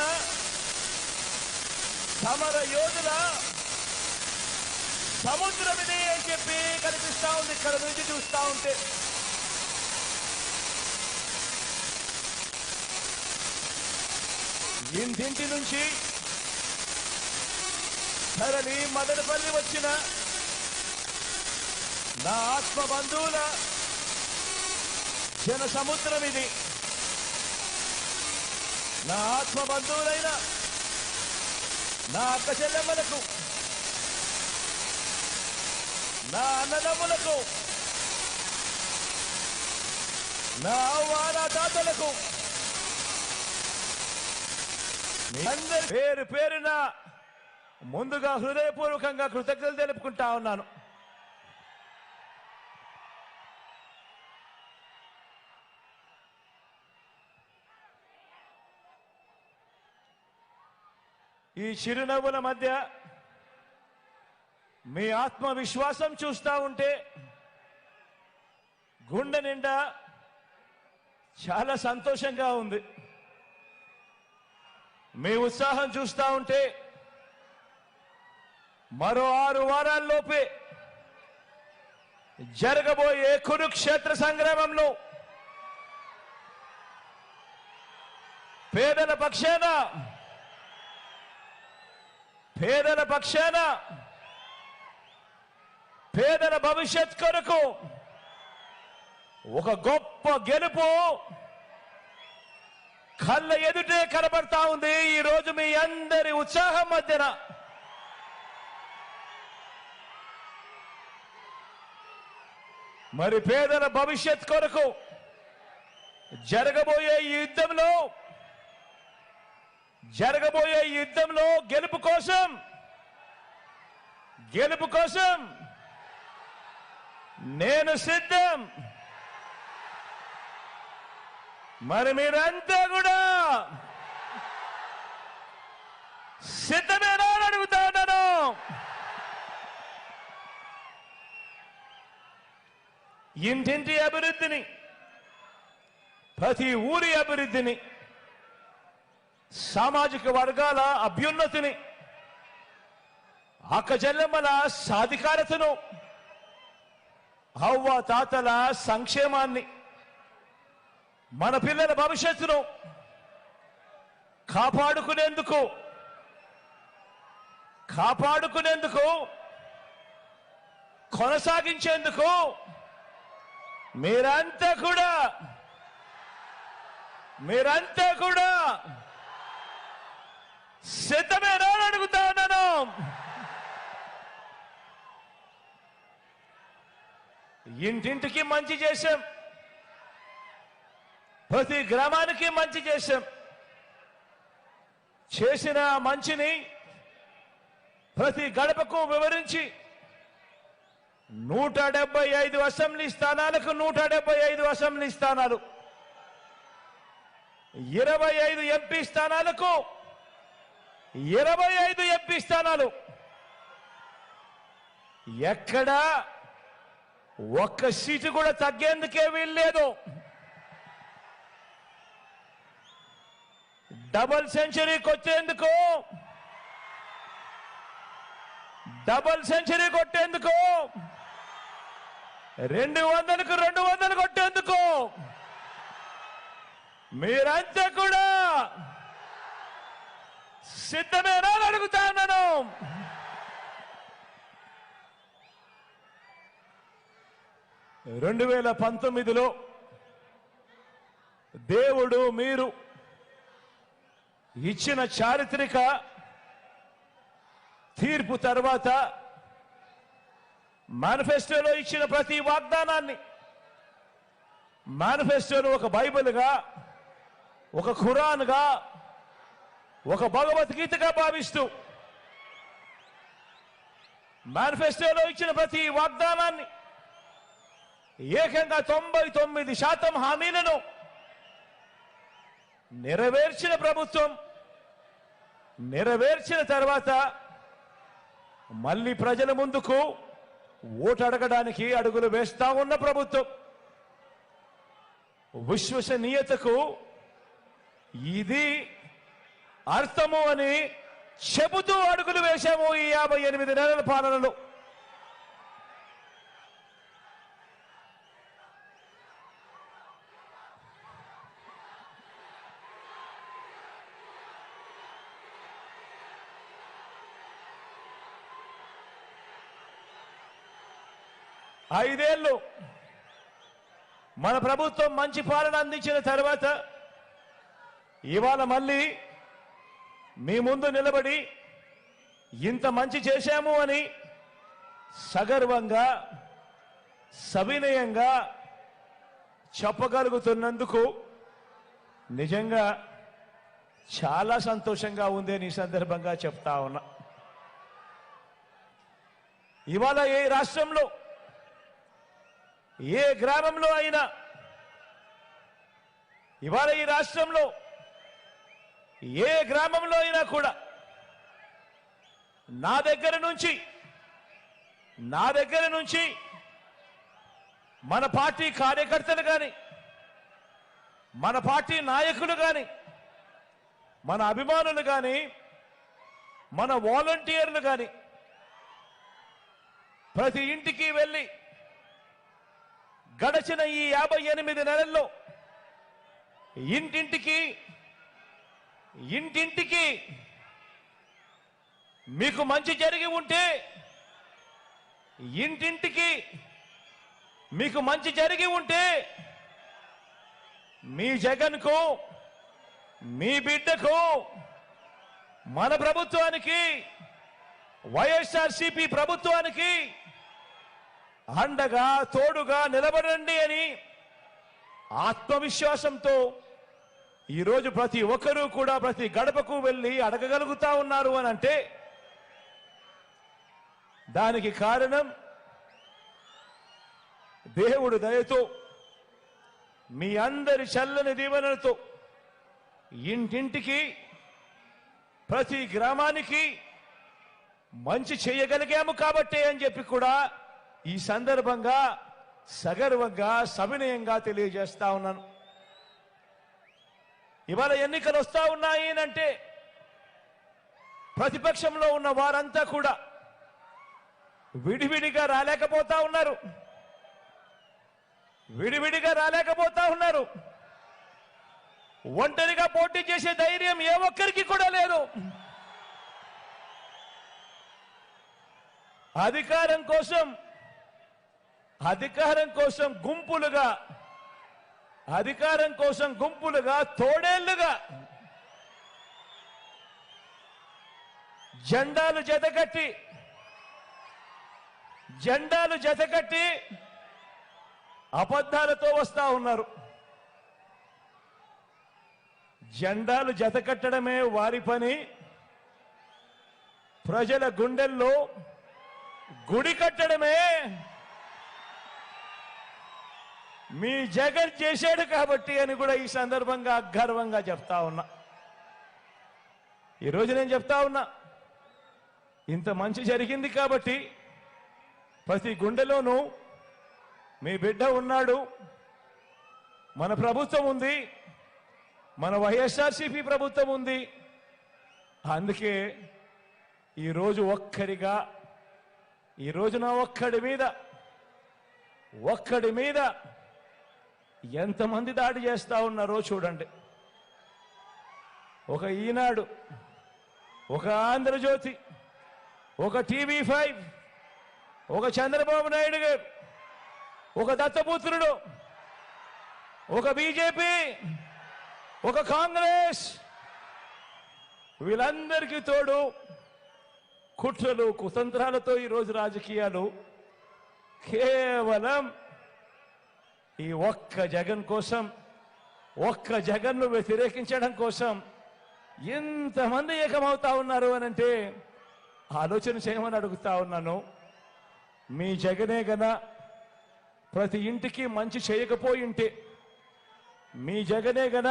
సమర యోధుల సముద్రం ఇది అని చెప్పి కనిపిస్తా ఉంది ఇక్కడ నుంచి చూస్తా ఉంటే. ఇంటింటి నుంచి తరలి మదనపల్లి వచ్చిన నా ఆత్మ బంధువుల జన సముద్రం ఇది. నా ఆత్మ బంధువులైన నా అక్క చెల్లెమ్మలకు, నా అన్నదమ్ములకు, నా అవ్వాల తాతలకు మీ అందరి పేరు పేరున ముందుగా హృదయపూర్వకంగా కృతజ్ఞతలు తెలుపుకుంటా ఉన్నాను. ఈ చిరునవ్వుల మధ్య మీ ఆత్మవిశ్వాసం చూస్తా ఉంటే గుండె నిండా చాలా సంతోషంగా ఉంది. మీ ఉత్సాహం చూస్తా ఉంటే మరో 6 వారాల్లోపే జరగబోయే కురుక్షేత్ర సంగ్రామంలో పేదల పక్షాన పేదల భవిష్యత్ కొరకు ఒక గొప్ప గెలుపు కళ్ళ ఎదుటే కనబడతా ఉంది. ఈ రోజు మీ అందరి ఉత్సాహం మధ్యన మరి పేదల భవిష్యత్ కొరకు జరగబోయే ఈ యుద్ధంలో గెలుపు కోసం నేను సిద్ధం. మరి మీరంతా కూడా సిద్ధమేనా అని అడుగుతా ఉన్నాను. ఇంటింటి అభివృద్ధిని, ప్రతి ఊరి అభివృద్ధిని, సామాజిక వర్గాల అభ్యున్నతిని, అక్క చెల్లెమ్మల సాధికారతను, అవ్వ తాతల సంక్షేమాన్ని, మన పిల్లల భవిష్యత్తును కాపాడుకునేందుకు కొనసాగించేందుకు మీరంతా కూడా సిద్ధమేనా అని అడుగుతా ఉన్నాను. ఇంటింటికి మంచి చేశాం, ప్రతి గ్రామానికి మంచి చేశాం. చేసిన మంచిని ప్రతి గడపకు వివరించి 175 అసెంబ్లీ స్థానాలకు 175 అసెంబ్లీ స్థానాలు, 25 ఎంపీ స్థానాలకు 25 ఎంపీ స్థానాలు, ఎక్కడా ఒక్క సీటు కూడా తగ్గేందుకే వీల్లేదు. డబుల్ సెంచరీ కొట్టేందుకు 200కు 200 కొట్టేందుకు మీరంతా కూడా సిద్ధమేనా అని అడుగుతా ఉన్నాను. 2019లో దేవుడు మీరు ఇచ్చిన చారిత్రక తీర్పు తర్వాత మేనిఫెస్టోలో ఇచ్చిన ప్రతి వాగ్దానాన్ని మేనిఫెస్టోను ఒక బైబిల్గా, ఒక ఖురాన్గా, ఒక భగవద్గీతగా భావిస్తూ మేనిఫెస్టోలో ఇచ్చిన ప్రతి వాగ్దానాన్ని ఏకంగా 99% హామీలను నెరవేర్చిన ప్రభుత్వం, నెరవేర్చిన తర్వాత మళ్ళీ ప్రజల ముందుకు ఓటు అడగడానికి అడుగులు వేస్తా ఉన్న ప్రభుత్వం. విశ్వసనీయతకు ఇది అర్థము అని చెబుతూ అడుగులు వేశాము ఈ 58 నెలల పాలనలో. ఐదేళ్లు మన ప్రభుత్వం మంచి పాలన అందించిన తర్వాత ఇవాళ మళ్ళీ మీ ముందు నిలబడి ఇంత మంచి చేశాము అని సగర్వంగా, సవినయంగా చెప్పగలుగుతున్నందుకు నిజంగా చాలా సంతోషంగా ఉంది అని ఈ సందర్భంగా చెప్తా ఉన్నా. ఇవాళ ఏ రాష్ట్రంలో, ఏ గ్రామంలో అయినా, ఇవాళ ఈ రాష్ట్రంలో ఏ గ్రామంలో అయినా కూడా నా దగ్గర నుంచి మన పార్టీ కార్యకర్తలు కానీ, మన పార్టీ నాయకులు కానీ, మన అభిమానులు కానీ, మన వాలంటీర్లు కానీ ప్రతి ఇంటికి వెళ్ళి గడచిన ఈ 58 నెలల్లో ఇంటింటికి మీకు మంచి జరిగి ఉంటే, ఇంటింటికి మీకు మంచి జరిగి ఉంటే మీ జగన్కు, మీ బిడ్డకు, మన ప్రభుత్వానికి, వైఎస్ఆర్సీపీ ప్రభుత్వానికి అండగా, తోడుగా నిలబడండి అని ఆత్మవిశ్వాసంతో ఈరోజు ప్రతి ఒక్కరూ కూడా ప్రతి గడపకు వెళ్ళి అడగగలుగుతా ఉన్నారు అని అంటే దానికి కారణం దేవుడు దయతో, మీ అందరి చల్లని దీవెనలతో ఇంటింటికి, ప్రతి గ్రామానికి మంచి చేయగలిగాము కాబట్టే అని చెప్పి కూడా ఈ సందర్భంగా సగర్వంగా, సవినయంగా తెలియజేస్తా ఉన్నాను. ఇవాళ ఎన్నికలు వస్తా ఉన్నాయి అంటే ప్రతిపక్షంలో ఉన్న వారంతా కూడా విడివిడిగా రాలేకపోతా ఉన్నారు. ఒంటరిగా పోటీ చేసే ధైర్యం ఏ ఒక్కరికి కూడా లేదు. అధికారం కోసం గుంపులుగా తోడేళ్లుగా జెండాలు జతకట్టి అబద్ధాలతో వస్తా ఉన్నారు. జెండాలు జతకట్టడమే వారి పని, ప్రజల గుండెల్లో గుడి కట్టడమే మీ జగన్ చేశాడు కాబట్టి అని కూడా ఈ సందర్భంగా గర్వంగా చెప్తా ఉన్నా. ఈరోజు నేను చెప్తా ఉన్నా, ఇంత మంచి జరిగింది కాబట్టి ప్రతి గుండెలోనూ మీ బిడ్డ ఉన్నాడు, మన ప్రభుత్వం ఉంది, మన వైఎస్ఆర్సీపీ ప్రభుత్వం ఉంది. అందుకే ఈరోజు ఈ రోజున ఒక్కడి మీద ఎంతమంది దాడి చేస్తా ఉన్నారో చూడండి. ఒక ఈనాడు, ఒక ఆంధ్రజ్యోతి, ఒక టీవీ5, ఒక చంద్రబాబు నాయుడు గారు, ఒక దత్తపుత్రుడు, ఒక బీజేపీ, ఒక కాంగ్రెస్, వీళ్ళందరికీ తోడు కుట్రలు కుతంత్రాలతో ఈరోజు రాజకీయాలు కేవలం ఈ ఒక్క జగన్ కోసం, ఒక్క జగన్ను వ్యతిరేకించడం కోసం ఇంతమంది ఏకమవుతా ఉన్నారు అనంటే ఆలోచన చేయమని అడుగుతా ఉన్నాను. మీ జగనే గన ప్రతి ఇంటికి మంచి చేయకపోయింటే, మీ జగనే గన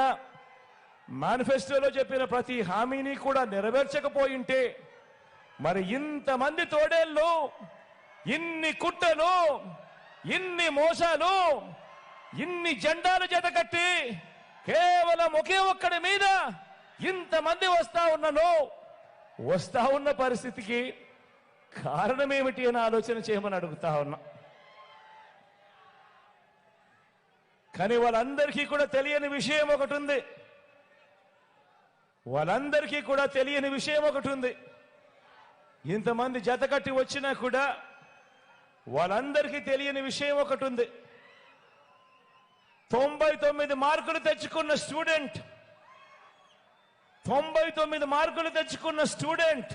మేనిఫెస్టోలో చెప్పిన ప్రతి హామీని కూడా నెరవేర్చకపోయింటే, మరి ఇంతమంది తోడేళ్ళు, ఇన్ని కుట్రలు, ఇన్ని మోసాలు, ఇన్ని జెండాలు జతకట్టి కేవలం ఒకే ఒక్కడి మీద ఇంతమంది వస్తా ఉన్న పరిస్థితికి కారణం ఏమిటి అని ఆలోచన చేయమని అడుగుతా ఉన్నా. కానీ వాళ్ళందరికీ కూడా తెలియని విషయం ఒకటి ఉంది. వాళ్ళందరికీ కూడా తెలియని విషయం ఒకటి ఉంది. ఇంతమంది జతకట్టి వచ్చినా కూడా వాళ్ళందరికీ తెలియని విషయం ఒకటి ఉంది. 99 మార్కులు తెచ్చుకున్న స్టూడెంట్, 99 మార్కులు తెచ్చుకున్న స్టూడెంట్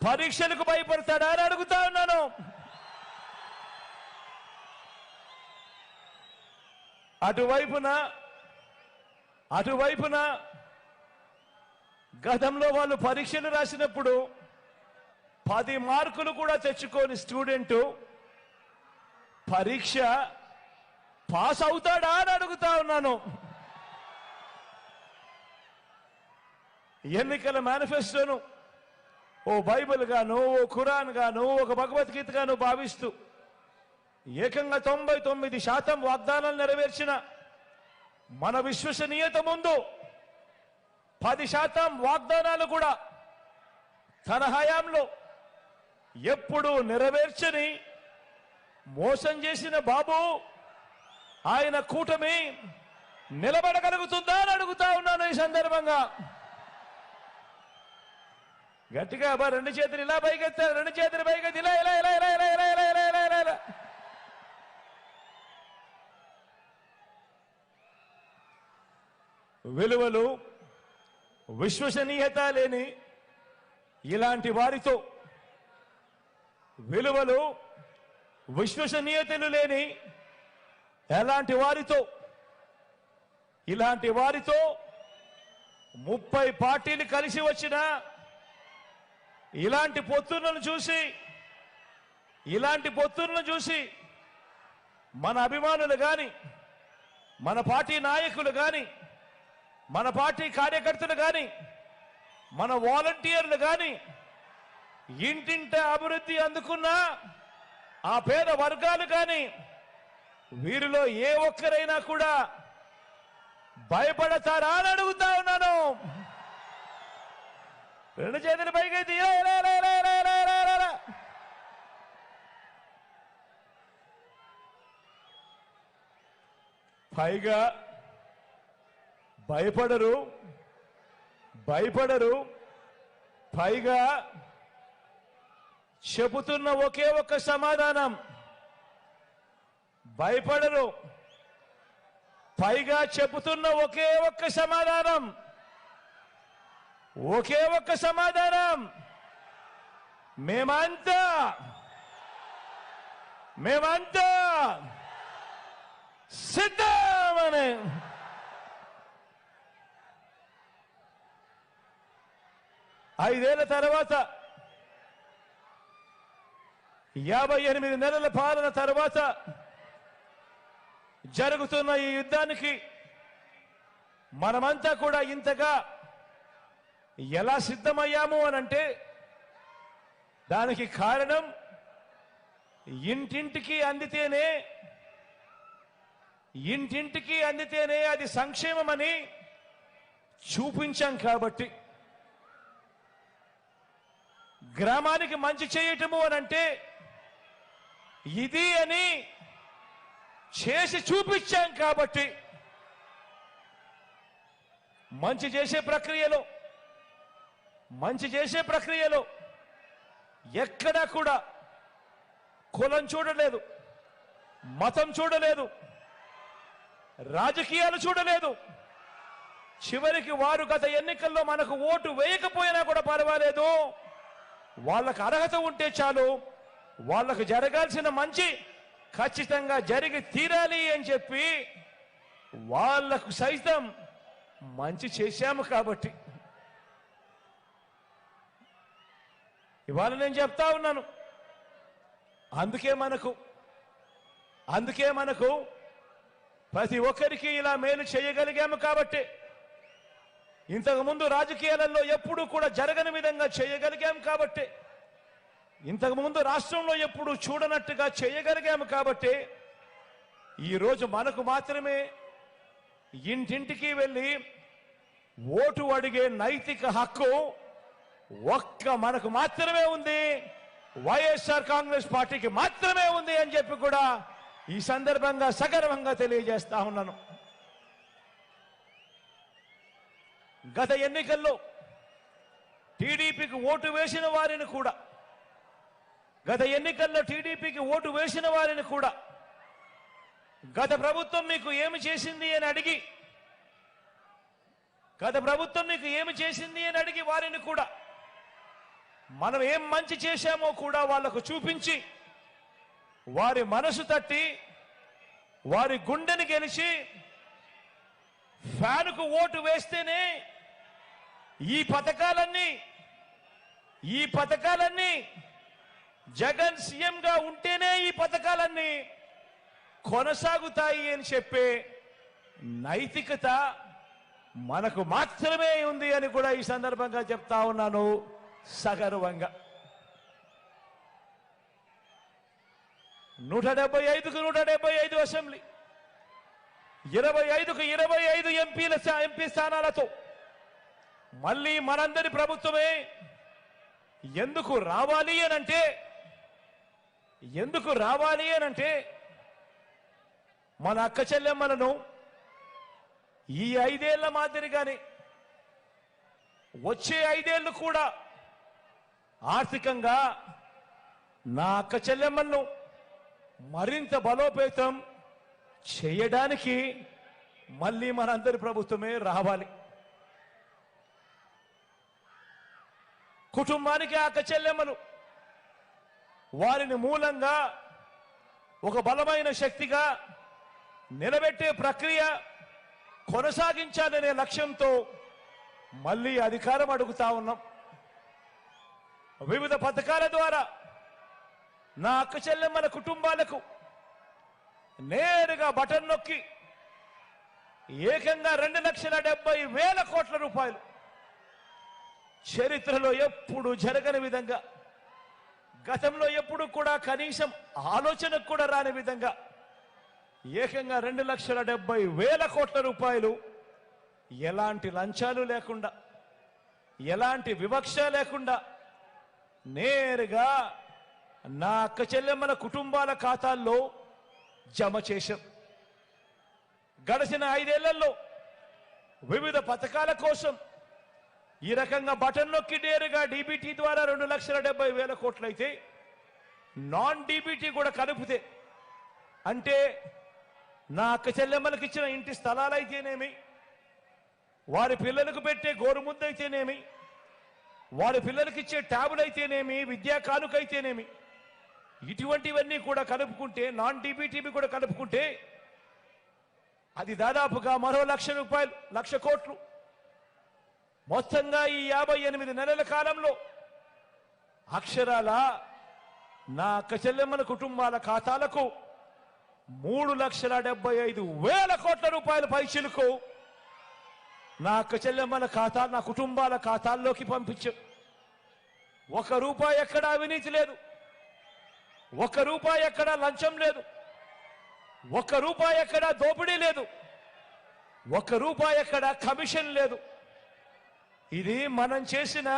పరీక్షలకు భయపడతాడా అని అడుగుతా ఉన్నాను. అటువైపున గతంలో వాళ్ళు పరీక్షలు రాసినప్పుడు 10 మార్కులు కూడా తెచ్చుకోని స్టూడెంట్ పరీక్ష పాస్ అవుతాడా అని అడుగుతా ఉన్నాను. ఎన్నికల మేనిఫెస్టోను ఓ బైబిల్ గాను, ఓ ఖురాన్ గాను, ఒక భగవద్గీత గాను భావిస్తూ ఏకంగా 99% వాగ్దానాలు నెరవేర్చిన మన విశ్వసనీయత ముందు 10% వాగ్దానాలు కూడా తన హయాంలో ఎప్పుడు నెరవేర్చని మోసం చేసిన బాబు ఆయన కూటమి నిలబడగలుగుతుందా అని అడుగుతా ఉన్నాను. ఈ సందర్భంగా గట్టిగా రెండు చేతులు ఇలా పైకెత్తారు, రెండు చేతులు పైకెత్తి ఇలా ఇలా ఇలా ఇలా ఇలా ఇలా ఇలా ఇలా ఇలా ఇలా ఇలా. విలువలు విశ్వసనీయత లేని ఇలాంటి వారితో, విలువలు విశ్వసనీయతలు లేని ఎలాంటి వారితో, ఇలాంటి వారితో 30 పార్టీలు కలిసి వచ్చిన ఇలాంటి పొత్తులను చూసి మన అభిమానులు గాని, మన పార్టీ నాయకులు గాని, మన పార్టీ కార్యకర్తలు గాని, మన వాలంటీర్లు గాని, ఇంటింట అభివృద్ధి అందుకున్న ఆ పేద వర్గాలు గాని, వీరిలో ఏ ఒక్కరైనా కూడా భయపడతారా అని అడుగుతా ఉన్నాను. రెండు చేతులు పైకి పైగా భయపడరు. పైగా చెబుతున్న ఒకే ఒక్క సమాధానం, భయపడరు. పైగా చెబుతున్న ఒకే ఒక్క సమాధానం, మేమంతా సిద్ధమని. ఐదేళ్ల తర్వాత, 58 నెలల పాలన తర్వాత జరుగుతున్న ఈ యుద్ధానికి మనమంతా కూడా ఇంతగా ఎలా సిద్ధమయ్యాము అనంటే దానికి కారణం ఇంటింటికి అందితేనే అది సంక్షేమమని చూపించాం కాబట్టి. గ్రామానికి మంచి చేయటము అనంటే ఇది అని చేసి చూపించాం కాబట్టి. మంచి చేసే ప్రక్రియలో ఎక్కడా కూడా కులం చూడలేదు, మతం చూడలేదు, రాజకీయాలు చూడలేదు. చివరికి వారు గత ఎన్నికల్లో మనకు ఓటు వేయకపోయినా కూడా పర్వాలేదు, వాళ్ళకు అర్హత ఉంటే చాలు, వాళ్ళకు జరగాల్సిన మంచి ఖచ్చితంగా జరిగి తీరాలి అని చెప్పి వాళ్లకు సైతం మంచి చేశాము. కాబట్టి ఇవాళ నేను చెప్తా ఉన్నాను, అందుకే మనకు ప్రతి ఒక్కరికి ఇలా మేలు చేయగలిగాము. కాబట్టి ఇంతకుముందు రాజకీయాలలో ఎప్పుడూ కూడా జరగని విధంగా చేయగలిగాము. కాబట్టి ఇంతకుముందు రాష్ట్రంలో ఎప్పుడు చూడనట్టుగా చేయగలిగాము. కాబట్టి ఈరోజు మనకు మాత్రమే ఇంటింటికి వెళ్ళి ఓటు అడిగే నైతిక హక్కు ఒక్క మనకు మాత్రమే ఉంది, వైఎస్ఆర్ కాంగ్రెస్ పార్టీకి మాత్రమే ఉంది అని చెప్పి కూడా ఈ సందర్భంగా సగర్వంగా తెలియజేస్తా ఉన్నాను. గత ఎన్నికల్లో టీడీపీకి ఓటు వేసిన వారిని కూడా గత ప్రభుత్వం మీకు ఏమి చేసింది అని అడిగి వారిని కూడా మనం ఏం మంచి చేశామో కూడా వాళ్లకు చూపించి వారి మనసు తట్టి వారి గుండెని గెలిచి ఫ్యాన్కు ఓటు వేస్తేనే ఈ పథకాలన్నీ జగన్ సీఎంగా ఉంటేనే ఈ పథకాలన్నీ కొనసాగుతాయి అని చెప్పే నైతికత మనకు మాత్రమే ఉంది అని కూడా ఈ సందర్భంగా చెప్తా ఉన్నాను సగర్వంగా. 175కు 175 అసెంబ్లీ, 25కు 25 ఎంపీ స్థానాలతో మళ్ళీ మనందరి ప్రభుత్వమే ఎందుకు రావాలి అనంటే మన అక్క చెల్లెమ్మలను ఈ 5 ఏళ్ల మాదిరిగానే వచ్చే 5 ఏళ్లు కూడా ఆర్థికంగా నా అక్క చెల్లెమ్మలను మరింత బలోపేతం చేయడానికి మళ్ళీ మనందరి ప్రభుత్వమే రావాలి. కుటుంబానికి అక్క చెల్లెమ్మలు వారిని మూలంగా ఒక బలమైన శక్తిగా నిలబెట్టే ప్రక్రియ కొనసాగించాలనే లక్ష్యంతో మళ్ళీ అధికారం అడుగుతా ఉన్నాం. వివిధ పథకాల ద్వారా నా అక్క చెల్లెమ్మల కుటుంబాలకు నేరుగా బటన్ నొక్కి ఏకంగా 2,70,000 కోట్ల రూపాయలు, చరిత్రలో ఎప్పుడు జరగని విధంగా, గతంలో ఎప్పుడు కూడా కనీసం ఆలోచనకు కూడా రాని విధంగా ఏకంగా 2,70,000 కోట్ల రూపాయలు ఎలాంటి లంచాలు లేకుండా, ఎలాంటి వివక్ష లేకుండా నేరుగా నా అక్క చెల్లెమ్మల కుటుంబాల ఖాతాల్లో జమ చేశాం. గడిచిన 5 ఏళ్లలో వివిధ పథకాల కోసం ఈ రకంగా బటన్ నొక్కి నేరుగా డీబీటీ ద్వారా 2,70,000 కోట్లు అయితే, నాన్ డీబీటీ కూడా కలిపితే అంటే నా అక్క చెల్లెమ్మలకు ఇచ్చిన ఇంటి స్థలాలైతేనేమి, వారి పిల్లలకు పెట్టే గోరుముద్ద అయితేనేమి, వారి పిల్లలకి ఇచ్చే ట్యాబులు అయితేనేమి, విద్యా కానుకైతేనేమి, ఇటువంటివన్నీ కూడా కలుపుకుంటే, నాన్ డీబీటీబీ కూడా కలుపుకుంటే అది దాదాపుగా మరో 1,00,000 రూపాయలు, 1,00,000 కోట్లు. మొత్తంగా ఈ 58 నెలల కాలంలో అక్షరాల నా అక్క చెల్లెమ్మల కుటుంబాల ఖాతాలకు 3,75,000 కోట్ల రూపాయల పైచిలకు నా అక్క చెల్లెమ్మల ఖాతా, నా కుటుంబాల ఖాతాల్లోకి పంపించాం. 1 రూపాయి ఎక్కడా అవినీతి లేదు, 1 రూపాయి ఎక్కడా లంచం లేదు, 1 రూపాయి ఎక్కడా దోపిడీ లేదు, 1 రూపాయి ఎక్కడా కమిషన్ లేదు. ఇది మనం చేసిన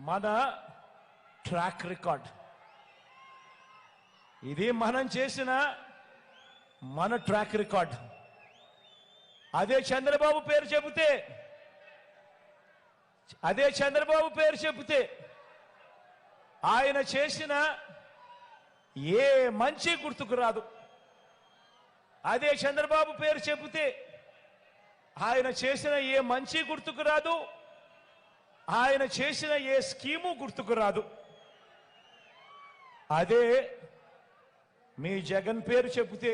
మన ట్రాక్ రికార్డ్. ఇది మనం చేసిన మన ట్రాక్ రికార్డ్. అదే చంద్రబాబు పేరు చెబితే ఆయన చేసిన ఏ మంచి గుర్తుకు రాదు. అదే చంద్రబాబు పేరు చెబితే ఆయన చేసిన ఏ మంచి గుర్తుకు రాదు, ఆయన చేసిన ఏ స్కీము గుర్తుకు రాదు. అదే మీ జగన్ పేరు చెబితే,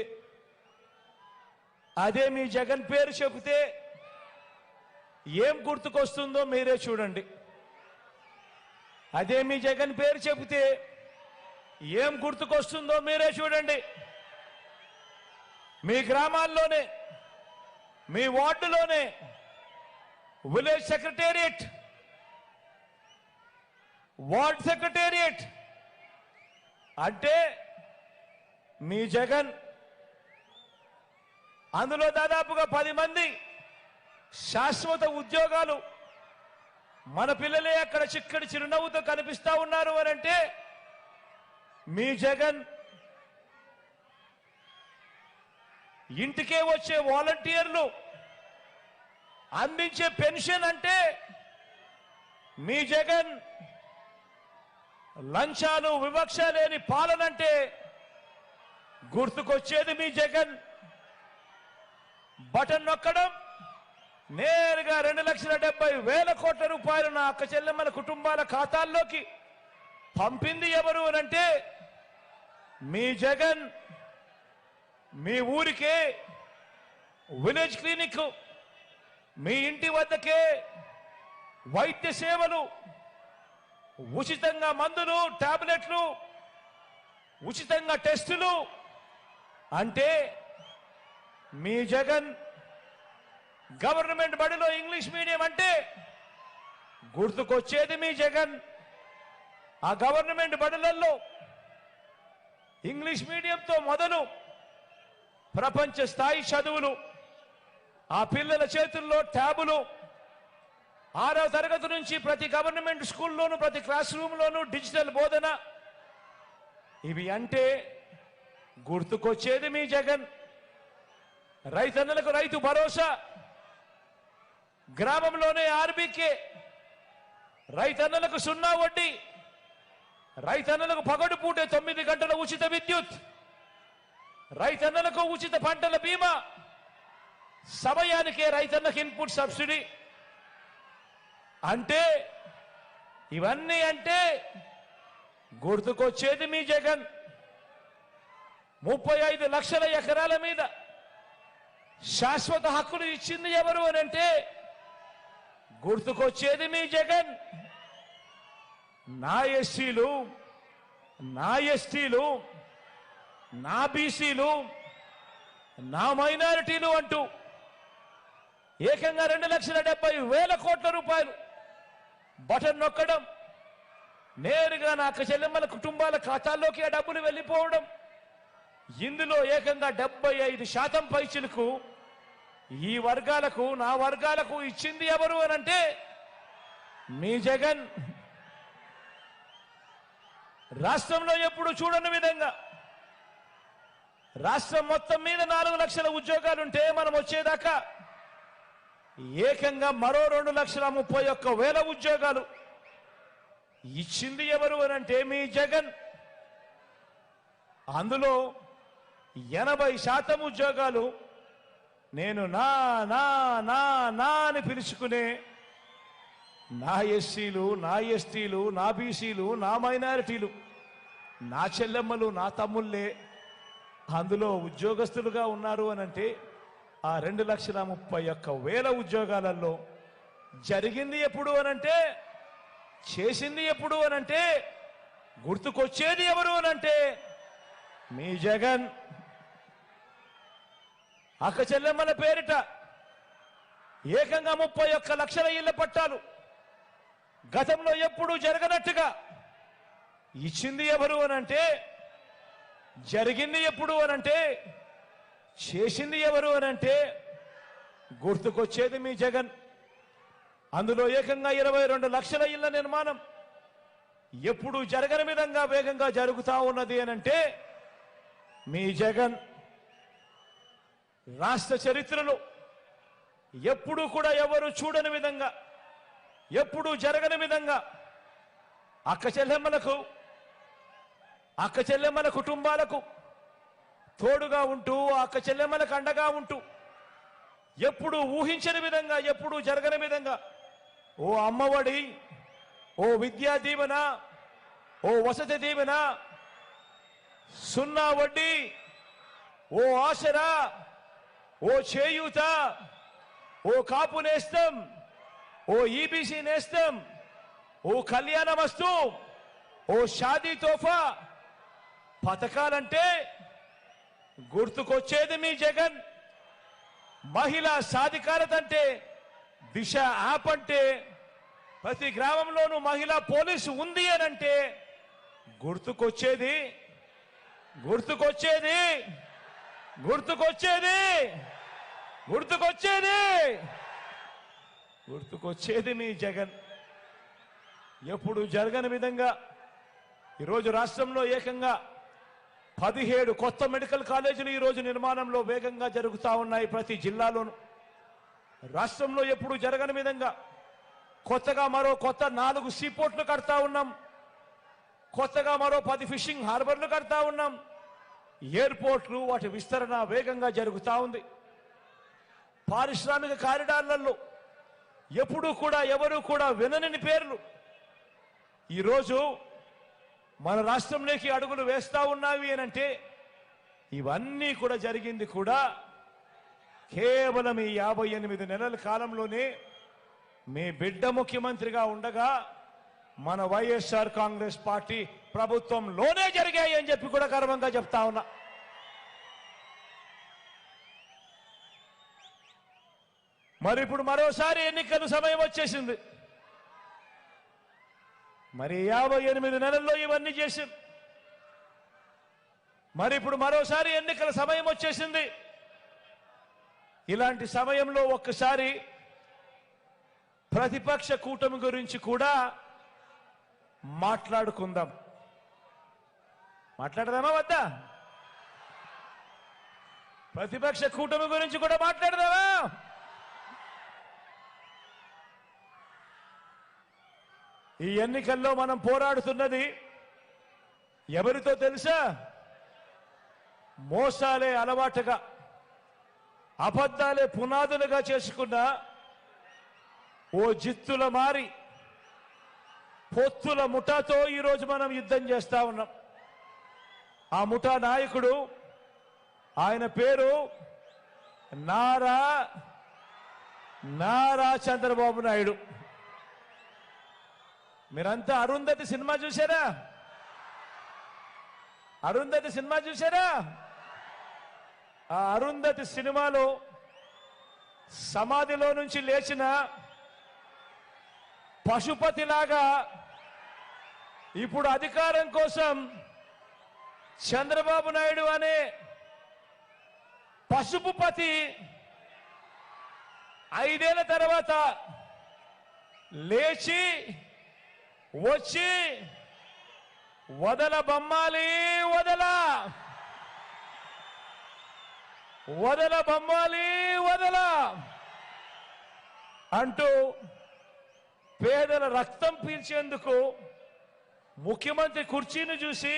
అదే మీ జగన్ పేరు చెబితే ఏం గుర్తుకొస్తుందో మీరే చూడండి. అదే మీ జగన్ పేరు చెబితే ఏం గుర్తుకొస్తుందో మీరే చూడండి. మీ గ్రామాల్లోనే, మీ వార్డులోనే విలేజ్ సెక్రటేరియట్, వార్డ్ సెక్రటేరియట్ అంటే మీ జగన్. అందులో దాదాపుగా 10 మంది శాశ్వత ఉద్యోగాలు. మన పిల్లలే అక్కడ చిక్కడి చిరునవ్వుతో కనిపిస్తా ఉన్నారు అని అంటే మీ జగన్. ఇంటికే వచ్చే వాలంటీర్లు అందించే పెన్షన్ అంటే మీ జగన్. లంచాలు వివక్ష లేని పాలనంటే గుర్తుకొచ్చేది మీ జగన్. బటన్ నొక్కడం, నేరుగా 2,70,000 కోట్ల రూపాయలు నా అక్క చెల్లెమ్మల కుటుంబాల ఖాతాల్లోకి పంపింది ఎవరు అనంటే మీ జగన్. మీ ఊరికే విలేజ్ క్లినిక్, మీ ఇంటి వద్దకే వైద్య సేవలు, ఉచితంగా మందులు, టాబ్లెట్లు, ఉచితంగా టెస్టులు అంటే మీ జగన్. గవర్నమెంట్ బడిలో ఇంగ్లీష్ మీడియం అంటే గుర్తుకొచ్చేది మీ జగన్. ఆ గవర్నమెంట్ బడులలో ఇంగ్లీష్ మీడియంతో మొదలు ప్రపంచ స్థాయి చదువులు, ఆ పిల్లల చేతుల్లో ట్యాబులు, 6వ తరగతి నుంచి ప్రతి గవర్నమెంట్ స్కూల్లోనూ ప్రతి క్లాస్ రూమ్లోనూ డిజిటల్ బోధన. ఇవి అంటే గుర్తుకొచ్చేది మీ జగన్. రైతన్నలకు రైతు భరోసా, గ్రామంలోనే ఆర్బీకే, రైతన్నలకు 0 వడ్డీ, రైతన్నలకు పగడు పూటే 9 గంటల ఉచిత విద్యుత్, రైతన్నలకు ఉచిత పంటల బీమా, సమయానికే రైతన్నకు ఇన్పుట్ సబ్సిడీ. అంటే ఇవన్నీ అంటే గుర్తుకొచ్చేది మీ జగన్. 35 లక్షల ఎకరాల మీద శాశ్వత హక్కులు ఇచ్చింది ఎవరు అని అంటే గుర్తుకొచ్చేది మీ జగన్. నా ఎస్సీలు, నా ఎస్టీలు, నా బీసీలు, నా మైనారిటీలు అంటూ ఏకంగా 2,70,000 కోట్ల రూపాయలు బటన్ నొక్కడం, నేరుగా నా అక్క చెల్లెమ్మల కుటుంబాల ఖాతాల్లోకి ఆ డబ్బులు వెళ్ళిపోవడం. ఇందులో ఏకంగా 75% పైచిలకు ఈ వర్గాలకు, నా వర్గాలకు ఇచ్చింది ఎవరు అనంటే మీ జగన్. రాష్ట్రంలో ఎప్పుడు చూడని విధంగా రాష్ట్రం మొత్తం మీద 4 లక్షల ఉద్యోగాలుంటే మనం వచ్చేదాకా ఏకంగా మరో 2,31,000 ఉద్యోగాలు ఇచ్చింది ఎవరు అనంటే మీ జగన్. అందులో 80% ఉద్యోగాలు నేను నా నా నా నా అని పిలుచుకునే నా ఎస్సీలు, నా ఎస్టీలు, నా బీసీలు, నా మైనారిటీలు, నా చెల్లెమ్మలు, నా తమ్ముళ్ళే అందులో ఉద్యోగస్తులుగా ఉన్నారు అనంటే ఆ 2,31,000 ఉద్యోగాలలో జరిగింది ఎప్పుడు అనంటే, చేసింది ఎప్పుడు అనంటే, గుర్తుకొచ్చేది ఎవరు అనంటే మీ జగన్. అక్క చెల్లెమ్మల పేరిట ఏకంగా 31 లక్షల ఇళ్ల పట్టాలు గతంలో ఎప్పుడూ జరగనట్టుగా ఇచ్చింది ఎవరు అనంటే, జరిగింది ఎప్పుడు అనంటే, చేసింది ఎవరు అనంటే గుర్తుకొచ్చేది మీ జగన్. అందులో ఏకంగా 22 లక్షల ఇళ్ల నిర్మాణం ఎప్పుడు జరగని విధంగా వేగంగా జరుగుతా ఉన్నది అనంటే మీ జగన్. రాష్ట్ర చరిత్రలో ఎప్పుడూ కూడా ఎవరు చూడని విధంగా, ఎప్పుడూ జరగని విధంగా అక్క చెల్లెమ్మలకు అక్క చెల్లెమ్మల కుటుంబాలకు తోడుగా ఉంటూ అక్క చెల్లెమ్మలకు అండగా ఉంటూ ఎప్పుడు ఊహించని విధంగా ఎప్పుడు జరగని విధంగా ఓ అమ్మఒడి, ఓ విద్యా దీవెన, ఓ వసతి దీవెన, సున్నా వడ్డీ, ఓ ఆసరా, ఓ చేయూత, ఓ కాపు నేస్తం, ఓ ఈబీసీ నేస్తం, ఓ కళ్యాణ వస్తు, ఓ షాదీ తోఫా పథకాలంటే గుర్తుకొచ్చేది మీ జగన్. మహిళా సాధికారత అంటే దిశ యాప్ అంటే ప్రతి గ్రామంలోనూ మహిళా పోలీసు ఉంది అని అంటే గుర్తుకొచ్చేది గుర్తుకొచ్చేది గుర్తుకొచ్చేది గుర్తుకొచ్చేది గుర్తుకొచ్చేది మీ జగన్. ఎప్పుడు జరగని విధంగా ఈరోజు రాష్ట్రంలో ఏకంగా 17 కొత్త మెడికల్ కాలేజీలు ఈరోజు నిర్మాణంలో వేగంగా జరుగుతూ ఉన్నాయి ప్రతి జిల్లాలోనూ. రాష్ట్రంలో ఎప్పుడు జరగని విధంగా కొత్తగా మరో కొత్త 4 సీపోర్ట్లు కడతా ఉన్నాం. కొత్తగా మరో 10 ఫిషింగ్ హార్బర్లు కడతా ఉన్నాం. ఎయిర్పోర్ట్లు వాటి విస్తరణ వేగంగా జరుగుతూ ఉంది. పారిశ్రామిక కారిడార్లలో ఎప్పుడూ కూడా ఎవరు కూడా వినని పేర్లు ఈరోజు మన రాష్ట్రంలోకి అడుగులు వేస్తా ఉన్నావి అని అంటే ఇవన్నీ కూడా జరిగింది కూడా కేవలం ఈ 58 నెలల కాలంలోనే మీ బిడ్డ ముఖ్యమంత్రిగా ఉండగా మన వైఎస్ఆర్ కాంగ్రెస్ పార్టీ ప్రభుత్వంలోనే జరిగాయి అని చెప్పి కూడా గర్వంగా చెప్తా ఉన్నా. మరి ఇప్పుడు మరోసారి ఎన్నికల సమయం వచ్చేసింది. మరి 58 నెలల్లో ఇవన్నీ చేసింది. మరి ఇప్పుడు మరోసారి ఎన్నికల సమయం వచ్చేసింది. ఇలాంటి సమయంలో ఒక్కసారి ప్రతిపక్ష కూటమి గురించి కూడా మాట్లాడుకుందాం. మాట్లాడదామా వద్దా? ప్రతిపక్ష కూటమి గురించి కూడా మాట్లాడదామా? ఈ ఎన్నికల్లో మనం పోరాడుతున్నది ఎవరితో తెలుసా? మోసాలే అలవాటుగా అబద్ధాలే పునాదులుగా చేసుకున్న ఓ జిత్తుల మారి పొత్తుల ముఠాతో ఈరోజు మనం యుద్ధం చేస్తా ఉన్నాం. ఆ ముఠా నాయకుడు ఆయన పేరు నారా చంద్రబాబు నాయుడు. మీరంతా అరుంధతి సినిమా చూసారా? అరుంధతి సినిమా చూసారా? ఆ అరుంధతి సినిమాలో సమాధిలో నుంచి లేచిన పశుపతిలాగా ఇప్పుడు అధికారం కోసం చంద్రబాబు నాయుడు అనే పశుపతి 5 ఏళ్ల తర్వాత లేచి వచ్చి వదల బొమ్మాలి వదల వదల బొమ్మాలి వదల అంటూ పేదల రక్తం పీల్చేందుకు ముఖ్యమంత్రి కుర్చీని చూసి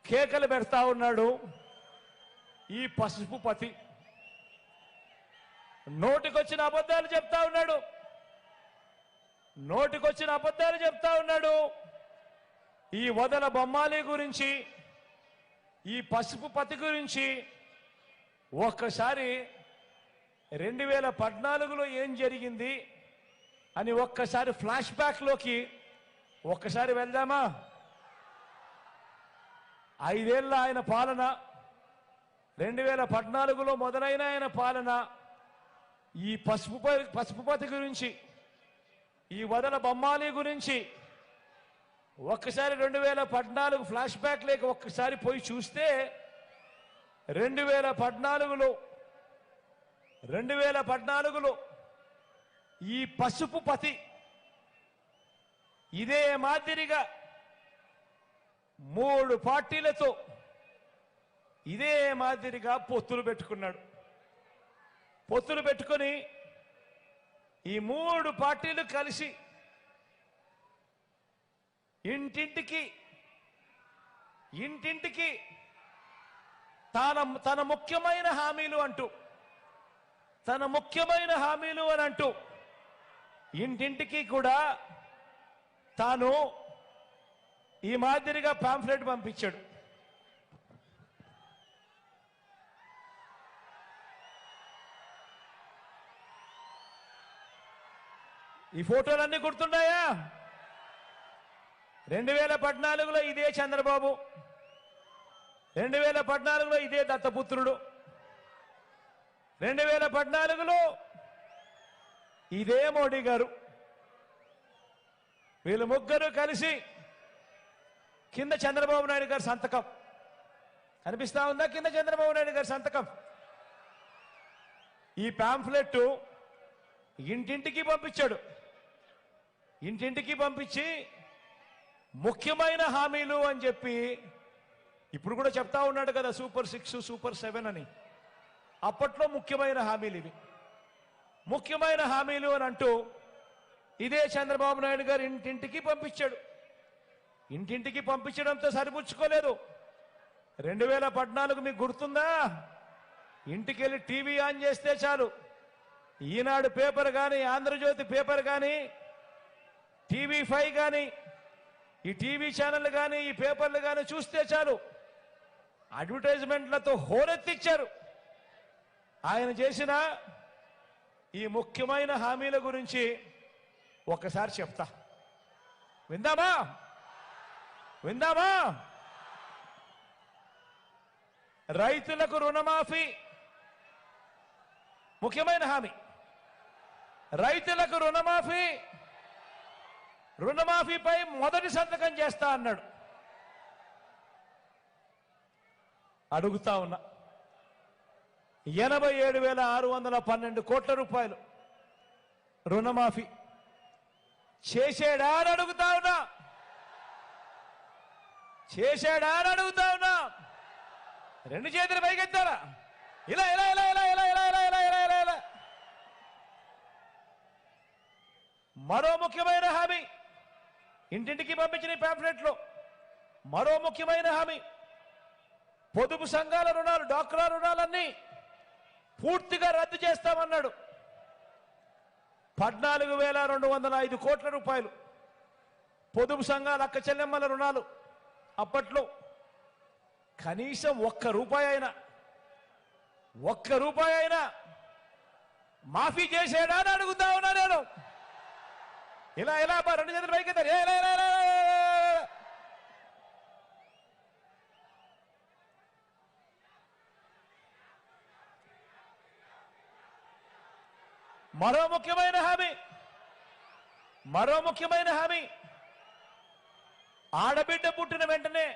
కేకలు పెడతా ఉన్నాడు ఈ పశుపతి. నోటికొచ్చిన అబద్ధాలు చెప్తా ఉన్నాడు. నోటికొచ్చిన అబద్ధాలు చెప్తా ఉన్నాడు. ఈ వదల బొమ్మాలి గురించి, ఈ పశుపతి గురించి ఒక్కసారి 2014లో ఏం జరిగింది అని ఒక్కసారి ఫ్లాష్ బ్యాక్ లోకి ఒక్కసారి వెళ్దామా? 5 ఏళ్ల ఆయన పాలన, 2014లో మొదలైన ఆయన పాలన, ఈ పశుపతి గురించి, ఈ వదల బొమ్మాలి గురించి ఒక్కసారి 2014 ఫ్లాష్ బ్యాక్ లేక ఒక్కసారి పోయి చూస్తే 2014లో ఈ పశుపతి ఇదే మాదిరిగా 3 పార్టీలతో ఇదే మాదిరిగా పొత్తులు పెట్టుకున్నాడు. పొత్తులు పెట్టుకొని ఈ 3 పార్టీలు కలిసి ఇంటింటికి ఇంటింటికి తన ముఖ్యమైన హామీలు అంటూ అని అంటూ ఇంటింటికి కూడా తాను ఈ మాదిరిగా పాంఫ్లెట్ పంపించాడు. ఈ ఫోటోలన్నీ గుర్తున్నాయా? 2014లో ఇదే చంద్రబాబు, 2014లో ఇదే దత్తపుత్రుడు, 2014లో ఇదే మోడీ గారు. వీళ్ళు ముగ్గురు కలిసి కింద చంద్రబాబు నాయుడు గారి సంతకం కనిపిస్తా ఉందా? కింద చంద్రబాబు నాయుడు గారి సంతకం. ఈ పాంఫ్లెట్ ఇంటింటికి పంపించాడు. ఇంటింటికి పంపించి ముఖ్యమైన హామీలు అని చెప్పి ఇప్పుడు కూడా చెప్తా ఉన్నాడు కదా, సూపర్ 6 సూపర్ 7 అని. అప్పట్లో ముఖ్యమైన హామీలు ఇవి. ముఖ్యమైన హామీలు అని అంటూ ఇదే చంద్రబాబు నాయుడు గారు ఇంటింటికి పంపించాడు. ఇంటింటికి పంపించడంతో సరిపుచ్చుకోలేదు. 2014 మీకు గుర్తుందా? ఇంటికి వెళ్ళి టీవీ ఆన్ చేస్తే చాలు, ఈనాడు పేపర్ కానీ, ఆంధ్రజ్యోతి పేపర్ కానీ, TV5 కానీ, ఈ టీవీ ఛానల్ కానీ, ఈ పేపర్లు కానీ చూస్తే చాలు అడ్వర్టైజ్మెంట్లతో హోరెత్తిచ్చారు. ఆయన చేసిన ఈ ముఖ్యమైన హామీల గురించి ఒక్కసారి చెప్తా, విందామా? రైతులకు రుణమాఫీ ముఖ్యమైన హామీ. రైతులకు రుణమాఫీపై మొదటి సంతకం చేస్తా అన్నాడు. అడుగుతా ఉన్నా, 87,612 కోట్ల రూపాయలు రుణమాఫీ చేశాడా అని అడుగుతా ఉన్నా. రెండు చేతులు పైకెత్తారా? ఇలా ఇలా ఇలా ఇలా ఇలా ఇలా ఇలా ఇలా ఇలా ఇలా ఇలా. మరో ముఖ్యమైన హామీ ఇంటింటికి పంపించిన పాంఫ్లెట్లో మరో ముఖ్యమైన హామీ, పొదుపు సంఘాల రుణాలు, డ్వాక్రా రుణాలన్నీ పూర్తిగా రద్దు చేస్తామన్నాడు. 14,205 కోట్ల రూపాయలు పొదుపు సంఘాల అక్క చెల్లెమ్మల రుణాలు. అప్పట్లో కనీసం ఒక్క రూపాయి అయినా మాఫీ చేసాడా అని అడుగుతా ఉన్నా నేను. ఇలా ఇలా రెండు చేతులు పైకి మరో ముఖ్యమైన హామీ ఆడబిడ్డ పుట్టిన వెంటనే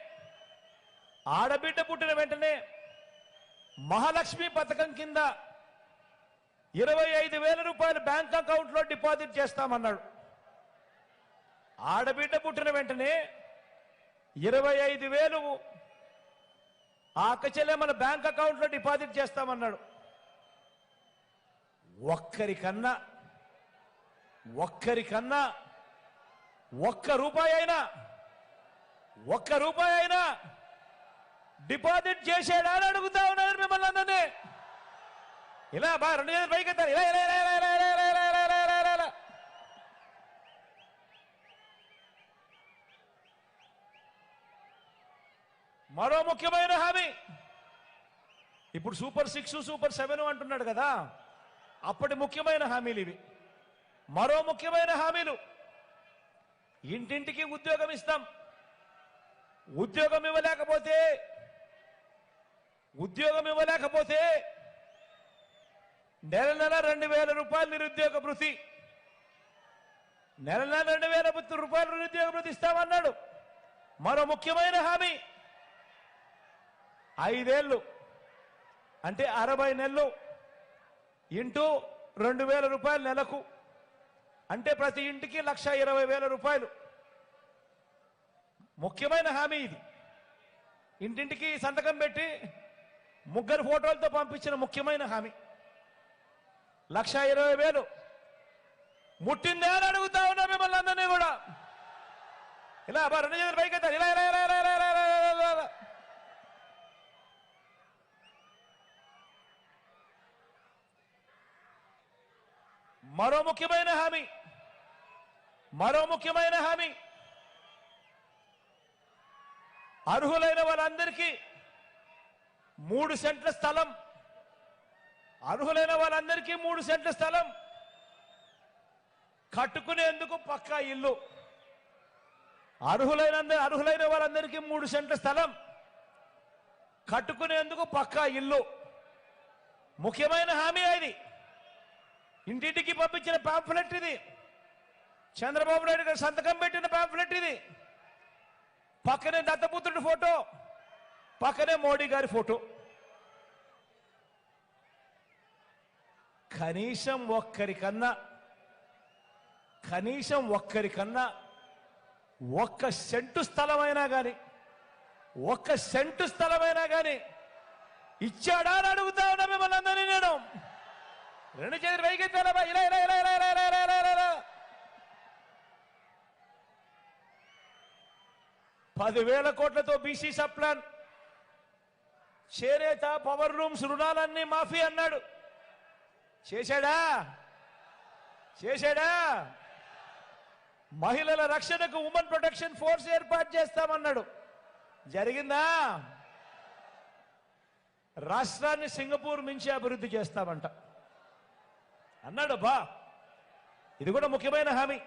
మహాలక్ష్మి పథకం కింద 25,000 రూపాయలు బ్యాంక్ అకౌంట్లో డిపాజిట్ చేస్తామన్నాడు. ఆడబిడ్డ పుట్టిన వెంటనే 25,000 ఆ అక్క చెల్లెమ్మల బ్యాంక్ అకౌంట్లో డిపాజిట్ చేస్తామన్నాడు. ఒక్కరికన్నా ఒక్క రూపాయి అయినా డిపాజిట్ చేసాడా అని అడుగుతా ఉన్నాను మిమ్మల్ని అందరినీ. ఇలా రెండు చేతులు పైకెత్తారు. ఇలా ఇలా ఇలా ఇలా ఇలా ఇలా ఇలా ఇలా ఇలా ఇలా ఇలా ఇలా. మరో ముఖ్యమైన హామీ, ఇప్పుడు సూపర్ 6 సూపర్ 7 అంటున్నాడు కదా, అప్పటి ముఖ్యమైన హామీలు ఇవి. మరో ముఖ్యమైన హామీలు, ఇంటింటికి ఉద్యోగం ఇస్తాం. ఉద్యోగం ఇవ్వలేకపోతే నెల 2,000 రూపాయలు నిరుద్యోగ భృతి, నెల 2,000 రూపాయలు నిరుద్యోగ భృతి ఇస్తామన్నాడు. మరో ముఖ్యమైన హామీ, 5 ఏళ్ళు అంటే 60 నెలలు ఇంటూ 2,000 రూపాయలు నెలకు, అంటే ప్రతి ఇంటికి 1,20,000 రూపాయలు. ముఖ్యమైన హామీ ఇది. ఇంటింటికి సంతకం పెట్టి ముగ్గురు ఫోటోలతో పంపించిన ముఖ్యమైన హామీ. 1,20,000 ముట్టిందే అని అడుగుతా ఉన్నా మిమ్మల్ని అందరినీ కూడా. ఇలా రెండు చేతులు పైకెత్తారు. ఇలా ఇలా ఇలా ఇలా ఇలా ఇలా ఇలా. మరో ముఖ్యమైన హామీ అర్హులైన వాళ్ళందరికీ 3 సెంట్ల స్థలం, అర్హులైన వాళ్ళందరికీ 3 సెంట్ల స్థలం, కట్టుకునేందుకు పక్కా ఇల్లు. అర్హులైన వాళ్ళందరికీ 3 సెంట్ల స్థలం, కట్టుకునేందుకు పక్కా ఇల్లు. ముఖ్యమైన హామీ ఇది. ఇంటింటికి పంపించిన పాంఫ్లెట్ ఇది. చంద్రబాబు నాయుడు గారు సంతకం పెట్టిన పాంఫ్లెట్ ఇది. పక్కనే దత్తపుత్రుడి ఫోటో, పక్కనే మోడీ గారి ఫోటో. కనీసం ఒక్కరికన్నా 1 సెంటు స్థలమైనా కానీ ఇచ్చాడా అని అడుగుతా ఉన్నా మిమ్మల్ని అందరినీ నేను. 2 చేతులు పైకెత్తారా? ఇలా 10,000 కోట్లతో బీసీ సప్లాన్, చేనేత, పవర్ రూమ్స్ రుణాలన్నీ మాఫీ అన్నాడు. చేశాడా? మహిళల రక్షణకు ఉమెన్ ప్రొటెక్షన్ ఫోర్స్ ఏర్పాటు చేస్తామన్నాడు. జరిగిందా? రాష్ట్రాన్ని సింగపూర్ మించి అభివృద్ధి చేస్తామంట అన్నాడు. ఇది కూడా ముఖ్యమైన హామీ.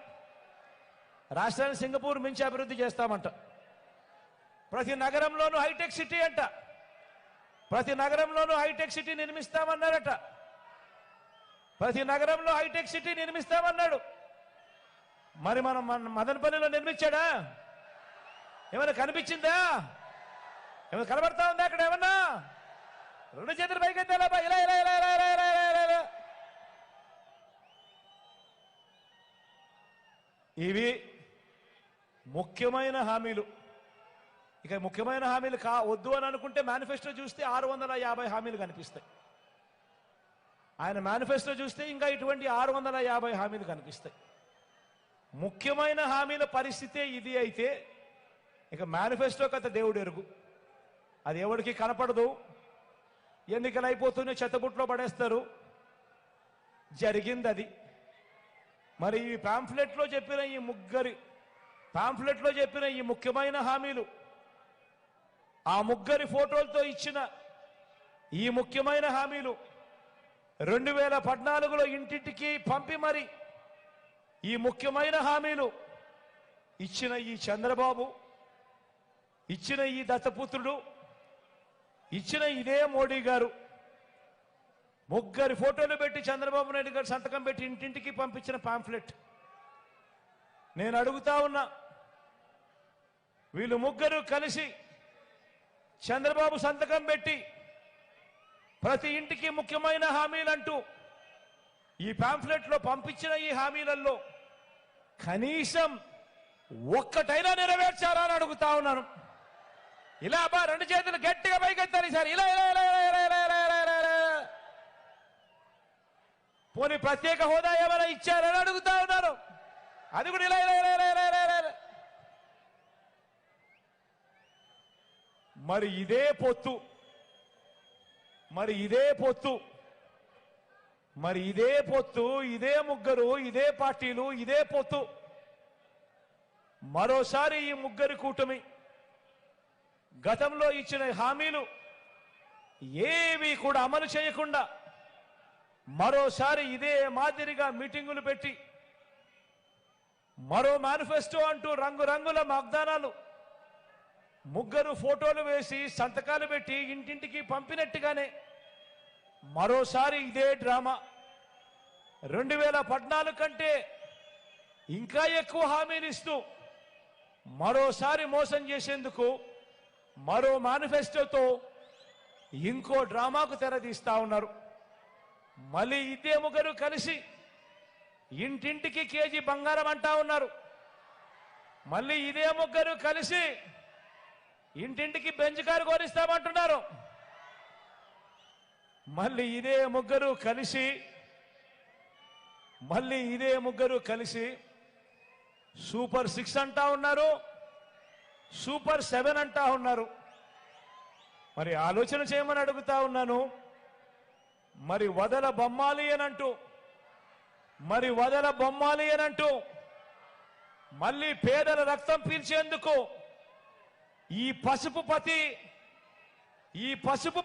రాష్ట్రాన్ని సింగపూర్ మించి అభివృద్ధి చేస్తామంట. ప్రతి నగరంలోనూ హైటెక్ సిటీ అంట. ప్రతి నగరంలోనూ హైటెక్ సిటీ నిర్మిస్తామన్నారట. ప్రతి నగరంలో హైటెక్ సిటీ నిర్మిస్తామన్నాడు. మరి మనం మదనపల్లిలో నిర్మించాడా? ఏమైనా కనిపించిందా? ఏమైనా కనబడతా ఉందా అక్కడ ఏమన్నా? 2 చేతులు పైకెత్తాలా? ఇలా ఇవి ముఖ్యమైన హామీలు. ఇక ముఖ్యమైన హామీలు వద్దు అని అనుకుంటే మేనిఫెస్టో చూస్తే 650 హామీలు కనిపిస్తాయి. ఆయన మేనిఫెస్టో చూస్తే ఇంకా ఇటువంటి 650 హామీలు కనిపిస్తాయి. ముఖ్యమైన హామీల పరిస్థితే ఇది అయితే ఇక మేనిఫెస్టో కథ దేవుడు ఎరుగు. అది ఎవరికి కనపడదు. ఎన్నికలు అయిపోతూనే చెత్తబుట్లో పడేస్తారు. జరిగింది అది. మరి ఈ పాంఫ్లెట్లో చెప్పిన ఈ ముఖ్యమైన హామీలు, ఆ ముగ్గురి ఫోటోలతో ఇచ్చిన ఈ ముఖ్యమైన హామీలు 2014లో ఇంటింటికి పంపి మరి ఈ ముఖ్యమైన హామీలు ఇచ్చిన ఈ చంద్రబాబు, ఇచ్చిన ఈ దత్తపుత్రుడు, ఇచ్చిన ఇదే మోడీ గారు ముగ్గురి ఫోటోలు పెట్టి చంద్రబాబు నాయుడు గారు సంతకం పెట్టి ఇంటింటికి పంపించిన పాంఫ్లెట్. నేను అడుగుతా ఉన్నా, వీళ్ళు ముగ్గురు కలిసి చంద్రబాబు సంతకం పెట్టి ప్రతి ఇంటికి ముఖ్యమైన హామీలంటూ ఈ పాంఫ్లెట్లో పంపించిన ఈ హామీలలో కనీసం ఒక్కటైనా నెరవేర్చారా అని అడుగుతా ఉన్నాను. ఇలా 2 చేతులు గట్టిగా పైకెత్తారు సార్. ఇలా పోనీ ప్రత్యేక హోదా ఏమైనా ఇచ్చారని అడుగుతా ఉన్నారు. అది కూడా ఇలా మరి ఇదే పొత్తు, ఇదే ముగ్గురు, ఇదే పార్టీలు, ఇదే పొత్తు. మరోసారి ఈ ముగ్గురి కూటమి గతంలో ఇచ్చిన హామీలు ఏవి కూడా అమలు చేయకుండా మరోసారి ఇదే మాదిరిగా మీటింగులు పెట్టి మరో మేనిఫెస్టో అంటూ రంగురంగుల వాగ్దానాలు, ముగ్గురు ఫోటోలు వేసి సంతకాలు పెట్టి ఇంటింటికి పంపినట్టుగానే మరోసారి ఇదే డ్రామా. 2014 కంటే ఇంకా ఎక్కువ హామీలు ఇస్తూ మరోసారి మోసం చేసేందుకు మరో మేనిఫెస్టోతో ఇంకో డ్రామాకు తెరదీస్తా ఉన్నారు. మళ్ళీ ఇదే ముగ్గురు కలిసి ఇంటింటికి కేజీ బంగారం అంటా ఉన్నారు. మళ్ళీ ఇదే ముగ్గురు కలిసి ఇంటింటికి బెంచ్ కారు కోరిస్తామంటున్నారు. మళ్ళీ ఇదే ముగ్గురు కలిసి సూపర్ 6 అంటా ఉన్నారు, సూపర్ 7 అంటా ఉన్నారు. మరి ఆలోచన చేయమని అడుగుతా ఉన్నాను. మరి వదల బొమ్మాలి అని అంటూ మరి వదల బొమ్మాలి అనంటూ మళ్ళీ పేదల రక్తం పీల్చేందుకు ఈ పసుపు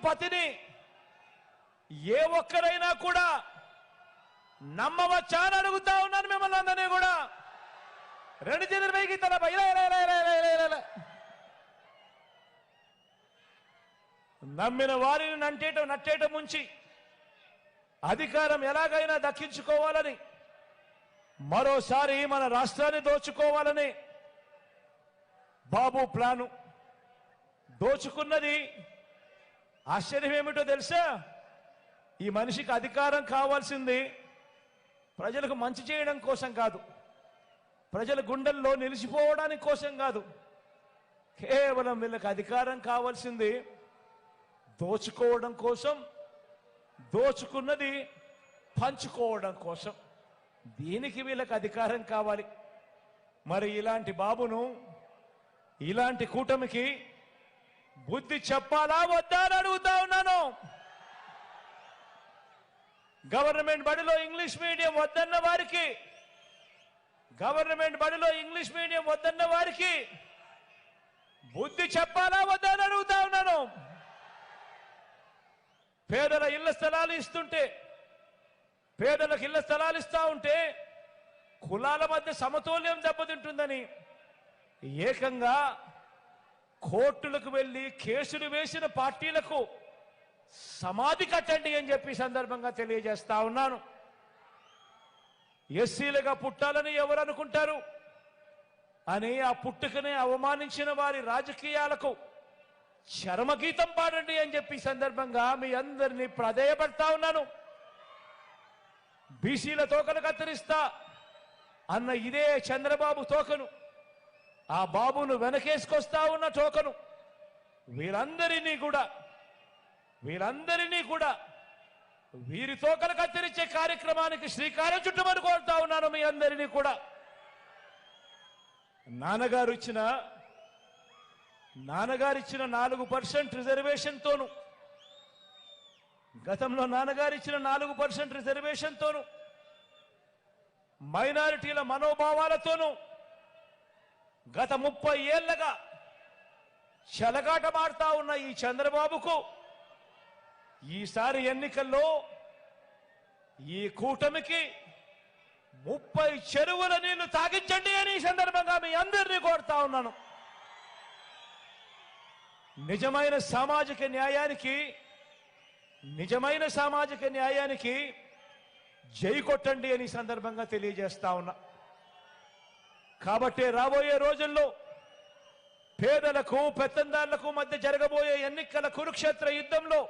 పతిని ఏ ఒక్కరైనా కూడా నమ్మవచ్చా అని అడుగుతా ఉన్నాను మిమ్మల్ని అందరినీ కూడా. రెండు చేతులు పైకి తల నమ్మిన వారిని నట్టేట ముంచి అధికారం ఎలాగైనా దక్కించుకోవాలని, మరోసారి మన రాష్ట్రాన్ని దోచుకోవాలని బాబు ప్లాను. దోచుకున్నది ఆశ్చర్యం ఏమిటో తెలుసా? ఈ మనిషికి అధికారం కావాల్సింది ప్రజలకు మంచి చేయడం కోసం కాదు, ప్రజల గుండెల్లో నిలిచిపోవడానికి కోసం కాదు. కేవలం వీళ్ళకి అధికారం కావాల్సింది దోచుకోవడం కోసం, దోచుకున్నది పంచుకోవడం కోసం. దీనికి వీళ్ళకి అధికారం కావాలి. మరి ఇలాంటి బాబును, ఇలాంటి కూటమికి బుద్ధి చెప్పాలా వద్దా అని అడుగుతా ఉన్నాను. గవర్నమెంట్ బడిలో ఇంగ్లీష్ మీడియం వద్దన్న వారికి, గవర్నమెంట్ బడిలో ఇంగ్లీష్ మీడియం వద్దన్న వారికి బుద్ధి చెప్పాలా వద్దా అని అడుగుతా ఉన్నాను. పేదల ఇళ్ల స్థలాలు ఇస్తుంటే, పేదలకు ఇళ్ల స్థలాలు ఇస్తా ఉంటే కులాల మధ్య సమతుల్యం దెబ్బతింటుందని ఏకంగా కోర్టులకు వెళ్లి కేసులు వేసిన పార్టీలకు సమాధి కట్టండి అని చెప్పి సందర్భంగా తెలియజేస్తా ఉన్నాను. ఎస్సీలుగా పుట్టాలని ఎవరు అనుకుంటారు అని ఆ పుట్టుకనే అవమానించిన వారి రాజకీయాలకు చరమగీతం పాడండి అని చెప్పి సందర్భంగా మీ అందరినీ ప్రాధేయపడతా ఉన్నాను. బీసీల తోకలు కత్తిరిస్తా అన్న ఇదే చంద్రబాబు తోకను, ఆ బాబును వెనకేసుకొస్తా ఉన్న తోకను, వీరందరినీ కూడా వీరి తోకలు కత్తిరించే కార్యక్రమానికి శ్రీకారం చుట్టమని కోరుతా ఉన్నాను మీ అందరినీ కూడా. నాన్నగారు ఇచ్చిన 4% రిజర్వేషన్తోను, గతంలో నాన్నగారు ఇచ్చిన 4% రిజర్వేషన్తోను, మైనారిటీల మనోభావాలతోనూ గత 30 ఏళ్లుగా చెలగాటమాడుతా ఉన్న ఈ చంద్రబాబుకు ఈసారి ఎన్నికల్లో ఈ కూటమికి 30 చెరువుల నీళ్లు తాగించండి అని ఈ సందర్భంగా మీ అందరినీ కోరుతా ఉన్నాను. నిజమైన సామాజిక న్యాయానికి జై కొట్టండి అని సందర్భంగా తెలియజేస్తా ఉన్నా. కాబట్టి రాబోయే రోజుల్లో పేదలకు పెత్తందారులకు మధ్య జరగబోయే ఎన్నికల కురుక్షేత్ర యుద్ధంలో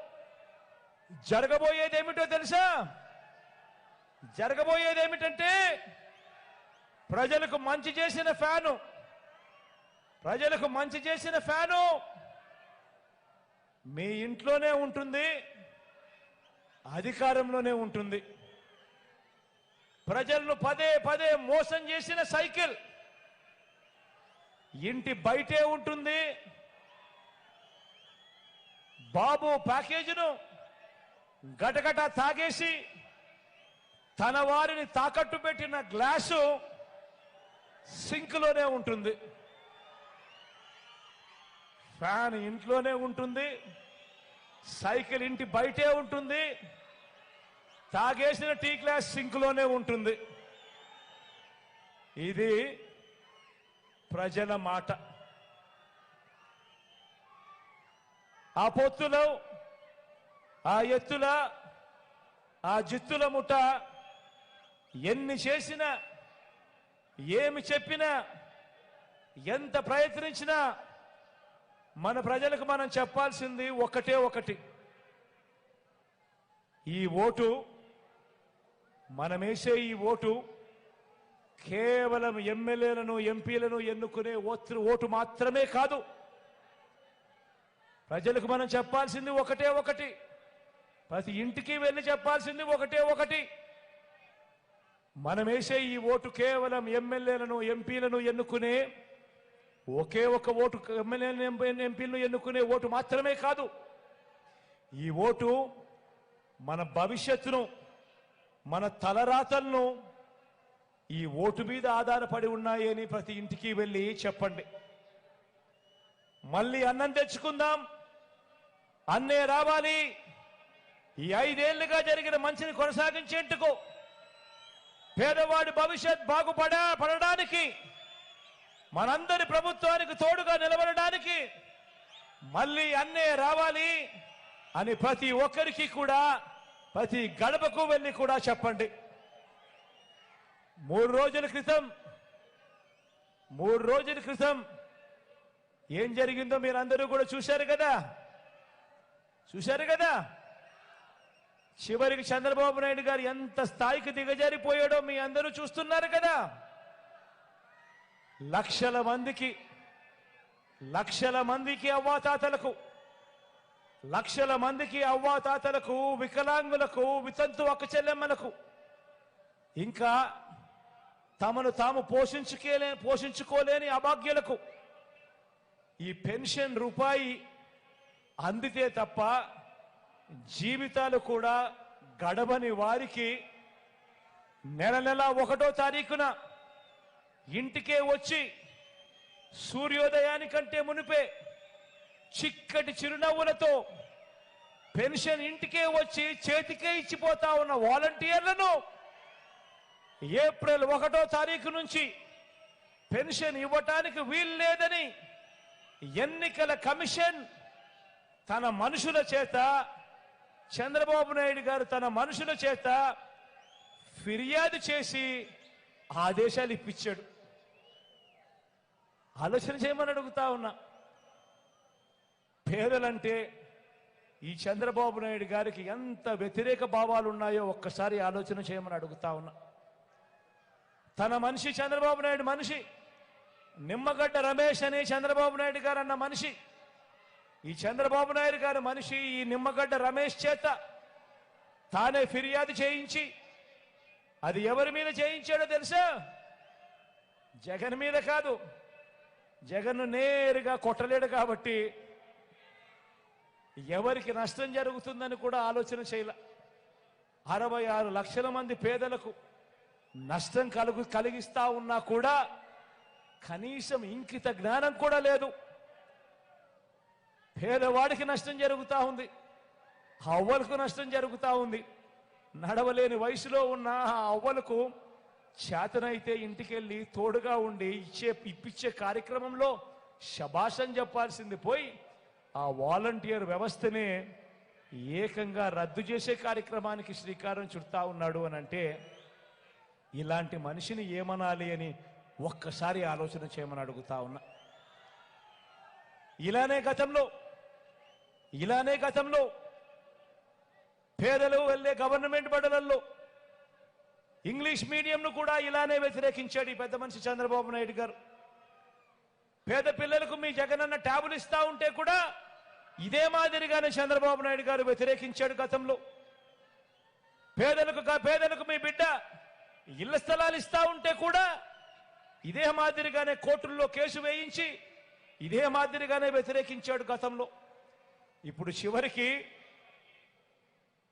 జరగబోయేదేమిటో తెలుసా? జరగబోయేదేమిటంటే ప్రజలకు మంచి చేసిన ఫ్యాను మీ ఇంట్లోనే ఉంటుంది, అధికారంలోనే ఉంటుంది. ప్రజలను పదే మోసం చేసిన సైకిల్ ఇంటి బయటే ఉంటుంది. బాబు ప్యాకేజీను గటగట తాగేసి తన వారిని తాకట్టు పెట్టిన గ్లాసు సింక్లోనే ఉంటుంది. ఫ్యాన్ ఇంట్లోనే ఉంటుంది, సైకిల్ ఇంటి బయటే ఉంటుంది, తాగేసిన టీ గ్లాస్ సింక్లోనే ఉంటుంది. ఇది ప్రజల మాట. ఆ పొత్తులో, ఆ ఎత్తుల, ఆ జిత్తుల ముఠ ఎన్ని చేసినా, ఏమి చెప్పినా, ఎంత ప్రయత్నించినా మన ప్రజలకు మనం చెప్పాల్సింది ఒకటి. ఈ ఓటు, మనమేసే ఈ ఓటు కేవలం ఎమ్మెల్యేలను, ఎంపీలను ఎన్నుకునే ఓటు మాత్రమే కాదు. ప్రజలకు మనం చెప్పాల్సింది ఒకటి. ప్రతి ఇంటికి వెళ్ళి చెప్పాల్సింది ఒకటి. మనమేసే ఈ ఓటు కేవలం ఎమ్మెల్యేలను, ఎంపీలను ఎన్నుకునే ఒకే ఒక ఓటు, ఎమ్మెల్యేలను, ఎంపీలను ఎన్నుకునే ఓటు మాత్రమే కాదు. ఈ ఓటు మన భవిష్యత్తును, మన తలరాతలను ఈ ఓటు మీద ఆధారపడి ఉన్నాయని ప్రతి ఇంటికి వెళ్ళి చెప్పండి. మళ్ళీ అన్నం తెచ్చుకుందాం, అన్నే రావాలి. ఈ 5 ఏళ్లుగా జరిగిన మంచిని కొనసాగించేందుకు, పేదవాడి భవిష్యత్ పడడానికి, మనందరి ప్రభుత్వానికి తోడుగా నిలబడడానికి మళ్ళీ అన్నే రావాలి అని ప్రతి ఒక్కరికి కూడా, ప్రతి గడపకు వెళ్ళి కూడా చెప్పండి. 3 రోజుల క్రితం ఏం జరిగిందో మీరందరూ కూడా చూశారు కదా. చివరికి చంద్రబాబు నాయుడు గారు ఎంత స్థాయికి దిగజారిపోయాడో మీ అందరూ చూస్తున్నారు కదా. లక్షల మందికి అవ్వాతాతలకు, వికలాంగులకు, వితంతు అక్క చెల్లెమ్మలకు, ఇంకా తమను తాము పోషించుకోలేని అభాగ్యులకు ఈ పెన్షన్ రూపాయి అందితే తప్ప జీవితాలు కూడా గడవని వారికి నెల 1వ తారీఖున ఇంటికే వచ్చి సూర్యోదయానికంటే మునిపే చిక్కటి చిరునవ్వులతో పెన్షన్ ఇంటికే వచ్చి చేతికే ఇచ్చిపోతా ఉన్న వాలంటీర్లను ఏప్రిల్ 1వ తారీఖు నుంచి పెన్షన్ ఇవ్వటానికి వీలు లేదని ఎన్నికల కమిషన్ తన మనుషుల చేత, చంద్రబాబు నాయుడు గారు తన మనుషుల చేత ఫిర్యాదు చేసి ఆదేశాలు ఇప్పించాడు. ఆలోచన చేయమని అడుగుతా ఉన్నా. పేదలంటే ఈ చంద్రబాబు నాయుడు గారికి ఎంత వ్యతిరేక భావాలు ఉన్నాయో ఒక్కసారి ఆలోచన చేయమని అడుగుతా ఉన్నా. తన మనిషి చంద్రబాబు నాయుడు మనిషి, నిమ్మగడ్డ రమేష్ అనే చంద్రబాబు నాయుడు గారు అన్న మనిషి, ఈ చంద్రబాబు నాయుడు గారి మనిషి ఈ నిమ్మగడ్డ రమేష్ చేత తానే ఫిర్యాదు చేయించి, అది ఎవరి మీద చేయించాడో తెలుసా? జగన్ మీద కాదు. జగన్ నేరుగా కొట్టలేడు కాబట్టి ఎవరికి నష్టం జరుగుతుందని కూడా ఆలోచన చేయలే. 66 లక్షల మంది పేదలకు నష్టం కలిగిస్తా ఉన్నా కూడా కనీసం ఇంకిత జ్ఞానం కూడా లేదు. పేదవాడికి నష్టం జరుగుతా ఉంది, అవ్వలకు నష్టం జరుగుతా ఉంది. నడవలేని వయసులో ఉన్న ఆ అవ్వలకు చేతనైతే ఇంటికెళ్ళి తోడుగా ఉండి ఇప్పించే కార్యక్రమంలో శభాషం చెప్పాల్సింది పోయి ఆ వాలంటీర్ వ్యవస్థనే ఏకంగా రద్దు చేసే కార్యక్రమానికి శ్రీకారం చుడతా ఉన్నాడు అని అంటే ఇలాంటి మనిషిని ఏమనాలి అని ఒక్కసారి ఆలోచన చేయమని అడుగుతా ఉన్నా. ఇలానే గతంలో పేదలు వెళ్ళే గవర్నమెంట్ బడులలో ఇంగ్లీష్ మీడియంను కూడా ఇలానే వ్యతిరేకించాడు ఈ పెద్ద మనిషి చంద్రబాబు నాయుడు గారు. పేద పిల్లలకు మీ జగనన్న ట్యాబులు ఇస్తా ఉంటే కూడా ఇదే మాదిరిగానే చంద్రబాబు నాయుడు గారు వ్యతిరేకించాడు గతంలో. పేదలకు మీ బిడ్డ ఇళ్ల స్థలాలు ఇస్తా ఉంటే కూడా ఇదే మాదిరిగానే కోర్టుల్లో కేసు వేయించి ఇదే మాదిరిగానే వ్యతిరేకించాడు గతంలో. ఇప్పుడు చివరికి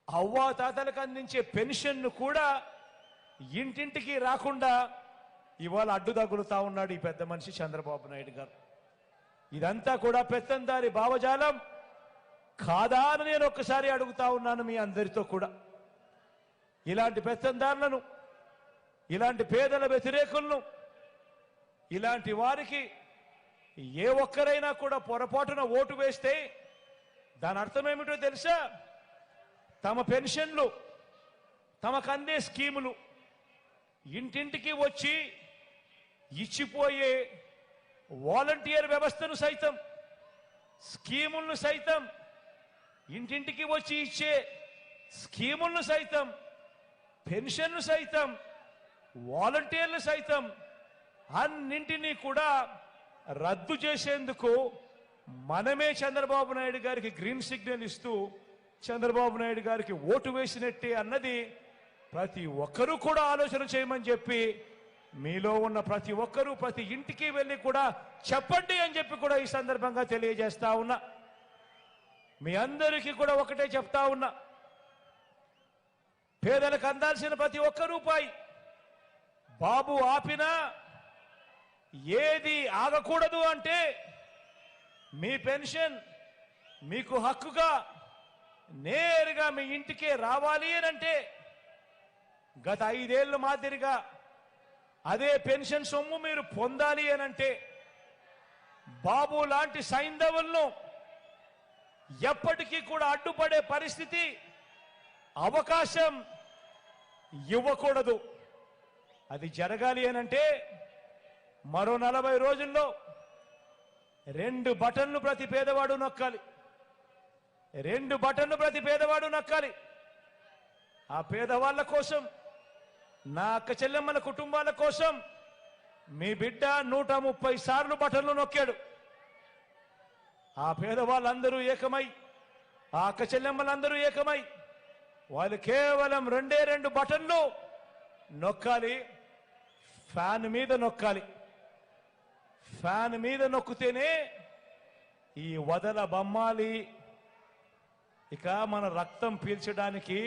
అవ్వాతాతలకు అందించే పెన్షన్ను కూడా ఇంటింటికి రాకుండా ఇవాళ అడ్డు తగులుతా ఉన్నాడు ఈ పెద్ద మనిషి చంద్రబాబు నాయుడు గారు. ఇదంతా కూడా పెత్తందారి భావజాలం కాదా అని నేను ఒక్కసారి అడుగుతా ఉన్నాను మీ అందరితో కూడా. ఇలాంటి పెత్తందారులను, ఇలాంటి పేదల వ్యతిరేకులను, ఇలాంటి వారికి ఏ ఒక్కరైనా కూడా పొరపాటున ఓటు వేస్తే దాని అర్థం ఏమిటో తెలుసా? తమ పెన్షన్లు, తమకు అందే స్కీములు ఇంటింటికి వచ్చి ఇచ్చిపోయే వాలంటీర్ వ్యవస్థను సైతం, స్కీములను సైతం, ఇంటింటికి వచ్చి ఇచ్చే స్కీములను సైతం, పెన్షన్లు సైతం, వాలంటీర్లు సైతం అన్నింటినీ కూడా రద్దు చేసేందుకు మనమే చంద్రబాబు నాయుడు గారికి గ్రీన్ సిగ్నల్ ఇస్తూ చంద్రబాబు నాయుడు గారికి ఓటు వేసినట్టే అన్నది ప్రతి ఒక్కరూ కూడా ఆలోచన చేయమని చెప్పి మీలో ఉన్న ప్రతి ఒక్కరూ ప్రతి ఇంటికి వెళ్ళి కూడా చెప్పండి అని చెప్పి కూడా ఈ సందర్భంగా తెలియజేస్తా ఉన్నా. మీ అందరికీ కూడా ఒకటే చెప్తా ఉన్నా, పేదలకు అందాల్సిన ప్రతి ఒక్క రూపాయి బాబు ఆపినా ఏది ఆగకూడదు అంటే మీ పెన్షన్ మీకు హక్కుగా నేరుగా మీ ఇంటికే రావాలి అని అంటే గత 5 ఏళ్ల మాదిరిగా అదే పెన్షన్ సొమ్ము మీరు పొందాలి అని అంటే బాబు లాంటి సైంధవులను ఎప్పటికీ కూడా అడ్డుపడే పరిస్థితి అవకాశం ఇవ్వకూడదు. అది జరగాలి అని అంటే మరో 40 రోజుల్లో 2 బటన్లు ప్రతి పేదవాడు నొక్కాలి. 2 బటన్లు ప్రతి పేదవాడు నొక్కాలి. ఆ పేదవాళ్ళ కోసం, నా అక్క చెల్లెమ్మల కుటుంబాల కోసం మీ బిడ్డ 130 సార్లు బటన్లు నొక్కాడు. ఆ పేదవాళ్ళందరూ ఏకమై, ఆ అక్క చెల్లెమ్మలందరూ ఏకమై వాళ్ళు కేవలం 2 బటన్లు నొక్కాలి. ఫ్యాన్ మీద నొక్కాలి. ఫ్యాన్ మీద నొక్కితేనే ఈ వదల బొమ్మాలి ఇక మన రక్తం పీల్చడానికి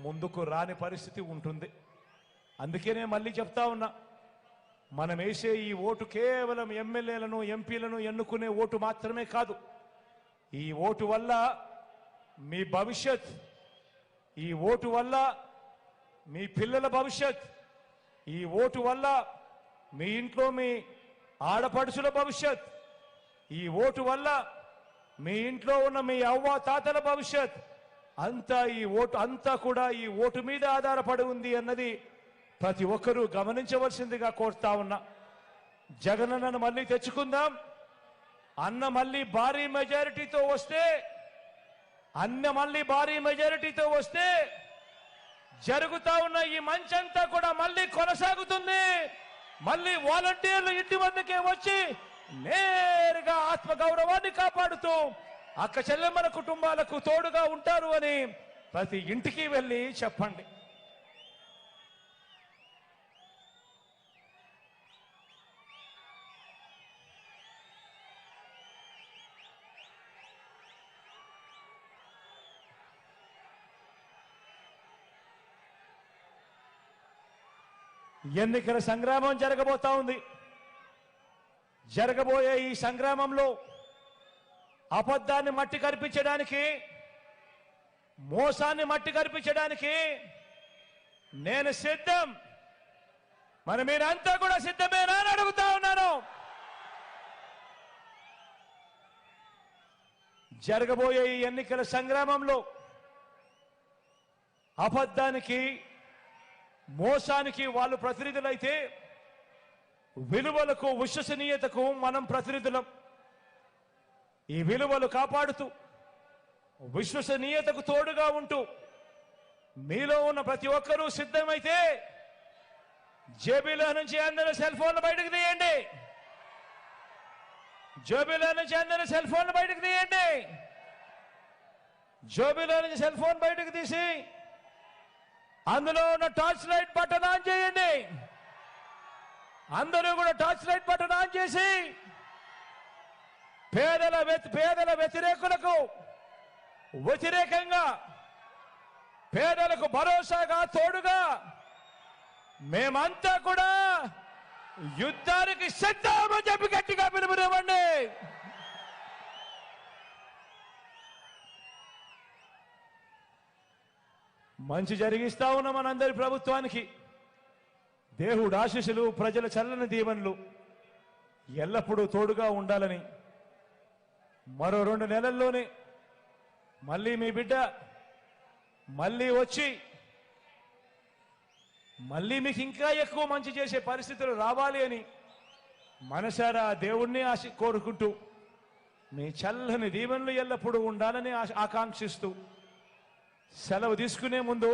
ముందుకు రాని పరిస్థితి ఉంటుంది. అందుకనే మళ్ళీ చెప్తా ఉన్నా, మనం వేసే ఈ ఓటు కేవలం ఎమ్మెల్యేలను ఎంపీలను ఎన్నుకునే ఓటు మాత్రమే కాదు. ఈ ఓటు వల్ల మీ భవిష్యత్, ఈ ఓటు వల్ల మీ పిల్లల భవిష్యత్, ఈ ఓటు వల్ల మీ ఇంట్లో మీ ఆడపడుచుల భవిష్యత్, ఈ ఓటు వల్ల మీ ఇంట్లో ఉన్న మీ అవ్వ తాతల భవిష్యత్ అంతా ఈ ఓటు అంతా కూడా ఈ ఓటు మీద ఆధారపడి ఉంది అన్నది ప్రతి ఒక్కరూ గమనించవలసిందిగా కోరుతా ఉన్నా. జగనన్నను మళ్ళీ తెచ్చుకుందాం. అన్న మళ్ళీ భారీ మెజారిటీతో వస్తే, అన్న మళ్ళీ భారీ మెజారిటీతో వస్తే జరుగుతా ఉన్న ఈ మంచంతా కూడా మళ్ళీ కొనసాగుతుంది. మళ్ళీ వాలంటీర్లు ఇంటి వద్దకే వచ్చి నేరుగా ఆత్మగౌరవాన్ని కాపాడుతూ అక్క చెల్లెమ్మల కుటుంబాలకు తోడుగా ఉంటారు అని ప్రతి ఇంటికి వెళ్ళి చెప్పండి. ఎన్నికల సంగ్రామం జరగబోతా ఉంది. జరగబోయే ఈ సంగ్రామంలో అబద్ధాన్ని మట్టి కనిపించడానికి, మోసాన్ని మట్టి కనిపించడానికి నేను సిద్ధం. మరి మీరంతా కూడా సిద్ధమేనా అని అడుగుతా ఉన్నాను. జరగబోయే ఈ ఎన్నికల సంగ్రామంలో అబద్ధానికి, మోసానికి వాళ్ళు ప్రతినిధులైతే విలువలకు, విశ్వసనీయతకు మనం ప్రతినిధులం. ఈ విలువలు కాపాడుతూ, విశ్వసనీయతకు తోడుగా ఉంటూ మీలో ఉన్న ప్రతి ఒక్కరూ సిద్ధమైతే జేబీలో నుంచి అందరూ సెల్ ఫోన్లు బయటకు తీయండి. జేబీలో నుంచి అందరూ సెల్ ఫోన్లు బయటకు తీయండి. జేబీలో నుంచి సెల్ ఫోన్ బయటకు తీసి అందులో ఉన్న టార్చ్ లైట్ బటన్ ఆన్ చేయండి. అందరూ కూడా టార్చ్ లైట్ బటన్ ఆన్ చేసి పేదల వ్యతిరేకులకు వ్యతిరేకంగా, పేదలకు భరోసాగా తోడుగా మేమంతా కూడా యుద్ధానికి సిద్ధమని చెప్పి గట్టిగా పిలుపునివ్వండి. మంచి జరిగిస్తా ఉన్న మనందరి ప్రభుత్వానికి దేవుడు ఆశీస్సులు, ప్రజల చల్లని దీవెనలు ఎల్లప్పుడూ తోడుగా ఉండాలని, మరో 2 నెలల్లోనే మళ్ళీ మీ బిడ్డ మళ్ళీ వచ్చి మళ్ళీ మీకు ఇంకా ఎక్కువ మంచి చేసే పరిస్థితులు రావాలి అని మనసారా దేవుణ్ణి కోరుకుంటూ మీ చల్లని దీవెనలు ఎల్లప్పుడూ ఉండాలని ఆకాంక్షిస్తూ సెలవు తీసుకునే ముందు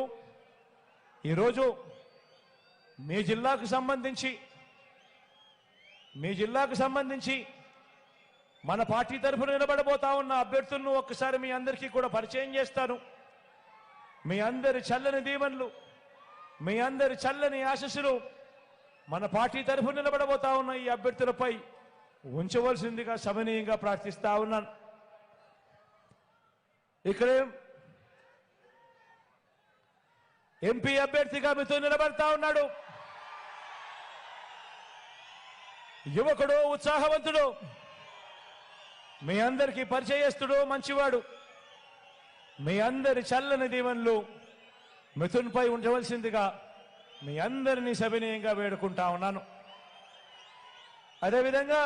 ఈరోజు మీ జిల్లాకు సంబంధించి మన పార్టీ తరఫున నిలబడబోతా ఉన్న అభ్యర్థులను ఒక్కసారి మీ అందరికీ కూడా పరిచయం చేస్తాను. మీ అందరి చల్లని దీవెనలు, మీ అందరి చల్లని ఆశీస్సులు మన పార్టీ తరఫున నిలబడబోతా ఉన్న ఈ అభ్యర్థులపై ఉంచవలసిందిగా సవినీయంగా ప్రార్థిస్తా ఉన్నాను. ఇక్కడే ఎంపీ అభ్యర్థిగా మీతో నిలబడతా ఉన్నాడు యువకుడు, ఉత్సాహవంతుడు, మీ అందరికీ పరిచయస్తుడు, మంచివాడు. మీ అందరి చల్లని దీవెనలు మిథున్పై ఉండవలసిందిగా మీ అందరినీ సవినయంగా వేడుకుంటా ఉన్నాను. అదేవిధంగా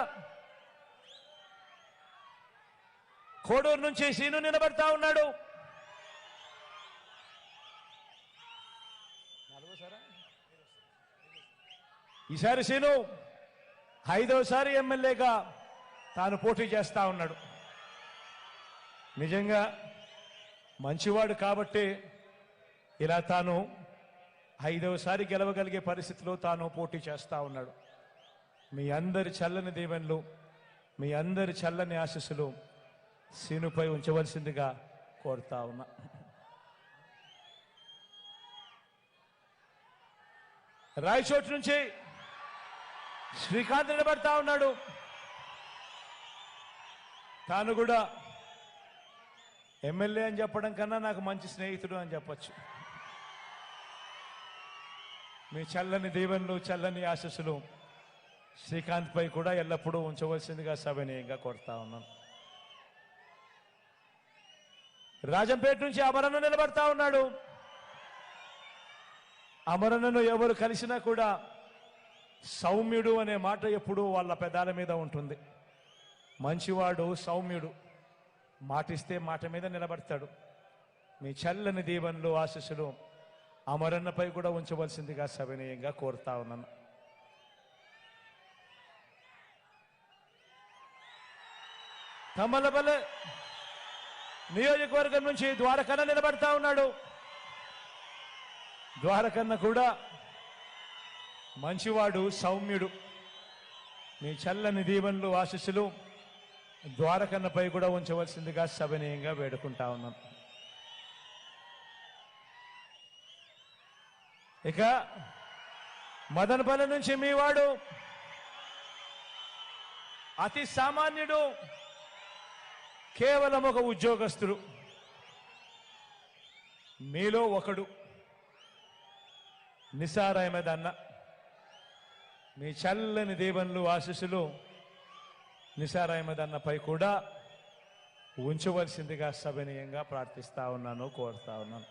కోడూరు నుంచి సీను నిలబడతా ఉన్నాడు. ఈసారి సీను 5వసారి ఎమ్మెల్యేగా తాను పోటీ చేస్తా ఉన్నాడు. నిజంగా మంచివాడు కాబట్టి ఇలా తాను 5వసారి గెలవగలిగే పరిస్థితిలో తాను పోటీ చేస్తా ఉన్నాడు. మీ అందరి చల్లని దీవెనలు, మీ అందరి చల్లని ఆశీస్సులు సీనుపై ఉంచవలసిందిగా కోరుతా ఉన్నా. రాయచోటు నుంచి శ్రీకాంత్ నిలబడతా ఉన్నాడు. తాను కూడా ఎమ్మెల్యే అని చెప్పడం కన్నా నాకు మంచి స్నేహితుడు అని చెప్పచ్చు. మీ చల్లని దీవెనలు, చల్లని ఆశీస్సులు శ్రీకాంత్ పై కూడా ఎల్లప్పుడూ ఉంచవలసిందిగా సవినయంగా కోరుతా ఉన్నాను. రాజంపేట నుంచి అమరన్న నిలబడతా ఉన్నాడు. అమరన్నను ఎవరు కలిసినా కూడా సౌమ్యుడు అనే మాట ఎప్పుడూ వాళ్ళ పెదాల మీద ఉంటుంది. మంచివాడు, సౌమ్యుడు, మాటిస్తే మాట మీద నిలబడతాడు. మీ చల్లని దీవెనలు, ఆశీస్సులు అమరన్నపై కూడా ఉంచవలసిందిగా సవినయంగా కోరుతా ఉన్నాను. తమ్మలపల్లె నియోజకవర్గం నుంచి ద్వారకన్న నిలబడతా ఉన్నాడు. ద్వారకన్న కూడా మంచివాడు, సౌమ్యుడు. మీ చల్లని దీవెనలు, ఆశీస్సులు ద్వారకన్నపై కూడా ఉంచవలసిందిగా సవినయంగా వేడుకుంటా ఉన్నాం. ఇక మదనపల్లి నుంచి మీ వాడు అతి సామాన్యుడు, కేవలం ఒక ఉద్యోగస్తుడు. మీలో ఒకడు నిసార్ అహ్మద్ అన్న. మీ చల్లని దీవెనలు, ఆశీస్సులు నిసార్ అహ్మద్ అన్నపై కూడా ఉంచవలసిందిగా సవినయంగా ప్రార్థిస్తా ఉన్నాను, కోరుతా ఉన్నాను.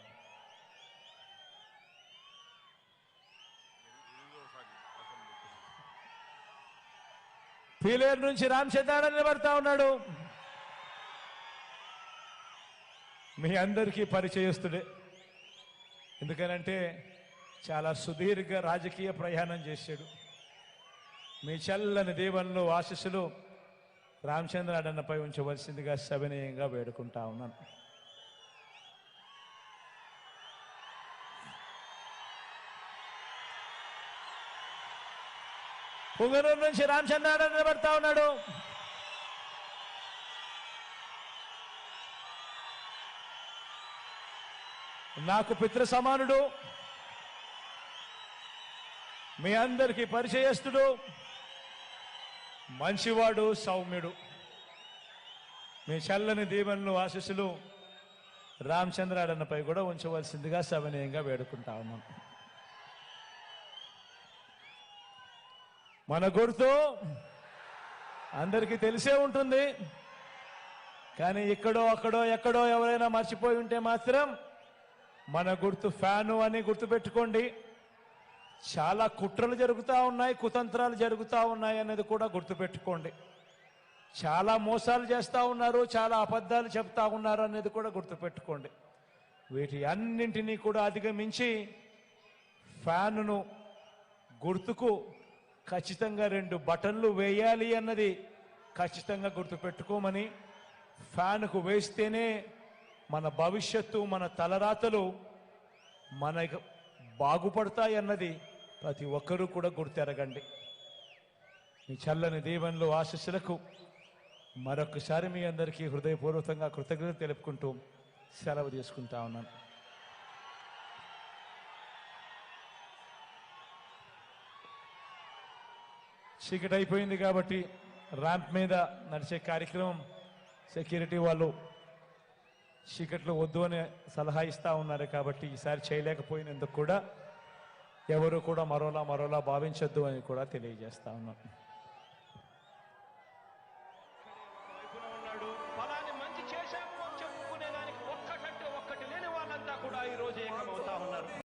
పీలేరు నుంచి రామచంద్రారాయణ నిలబడతా ఉన్నాడు. మీ అందరికీ పరిచయస్తుడే. ఎందుకనంటే చాలా సుదీర్ఘ రాజకీయ ప్రయాణం చేశాడు. మీ చల్లని దీవెనలు, ఆశీస్సులు రామచంద్రారాయణపై ఉంచవలసిందిగా సవినయంగా వేడుకుంటా ఉన్నాను. పుంగనూరు నుంచి రామచంద్రారాయణ నిలబడతా ఉన్నాడు. నాకు పితృ సమానుడు, మీ అందరికీ పరిచయస్తుడు, మంచివాడు, సౌమ్యుడు. మీ చల్లని దీవెనలు, ఆశీస్సులు రామచంద్రారాయణపై కూడా ఉంచవలసిందిగా సవినయంగా వేడుకుంటా ఉన్నాం. మన గుర్తు అందరికీ తెలిసే ఉంటుంది. కానీ ఇక్కడో అక్కడో ఎక్కడో ఎవరైనా మర్చిపోయి ఉంటే మాత్రం మన గుర్తు ఫ్యాను అని గుర్తుపెట్టుకోండి. చాలా కుట్రలు జరుగుతూ ఉన్నాయి, కుతంత్రాలు జరుగుతూ ఉన్నాయి అనేది కూడా గుర్తుపెట్టుకోండి. చాలా మోసాలు చేస్తూ ఉన్నారు, చాలా అబద్ధాలు చెప్తా ఉన్నారు అనేది కూడా గుర్తుపెట్టుకోండి. వీటి అన్నింటినీ కూడా అధిగమించి ఫ్యానును గుర్తుకు ఖచ్చితంగా 2 బటన్లు వేయాలి అన్నది ఖచ్చితంగా గుర్తుపెట్టుకోమని, ఫ్యాన్కు వేస్తేనే మన భవిష్యత్తు, మన తలరాతలు మన బాగుపడతాయి అన్నది ప్రతి ఒక్కరూ కూడా గుర్తెరగండి. మీ చల్లని దీవెనలు, ఆశీస్సులకు మరొకసారి మీ అందరికీ హృదయపూర్వకంగా కృతజ్ఞత తెలుపుకుంటూ సెలవు తీసుకుంటా ఉన్నాను. చీకటి అయిపోయింది కాబట్టి ర్యాంప్ మీద నడిచే కార్యక్రమం సెక్యూరిటీ వాళ్ళు చీకట్లో వద్దు అని సలహా ఇస్తా ఉన్నారు. కాబట్టి ఈసారి చేయలేకపోయినందుకు కూడా ఎవరు కూడా మరోలా భావించొద్దు అని కూడా తెలియజేస్తా ఉన్నాం. అవుతాం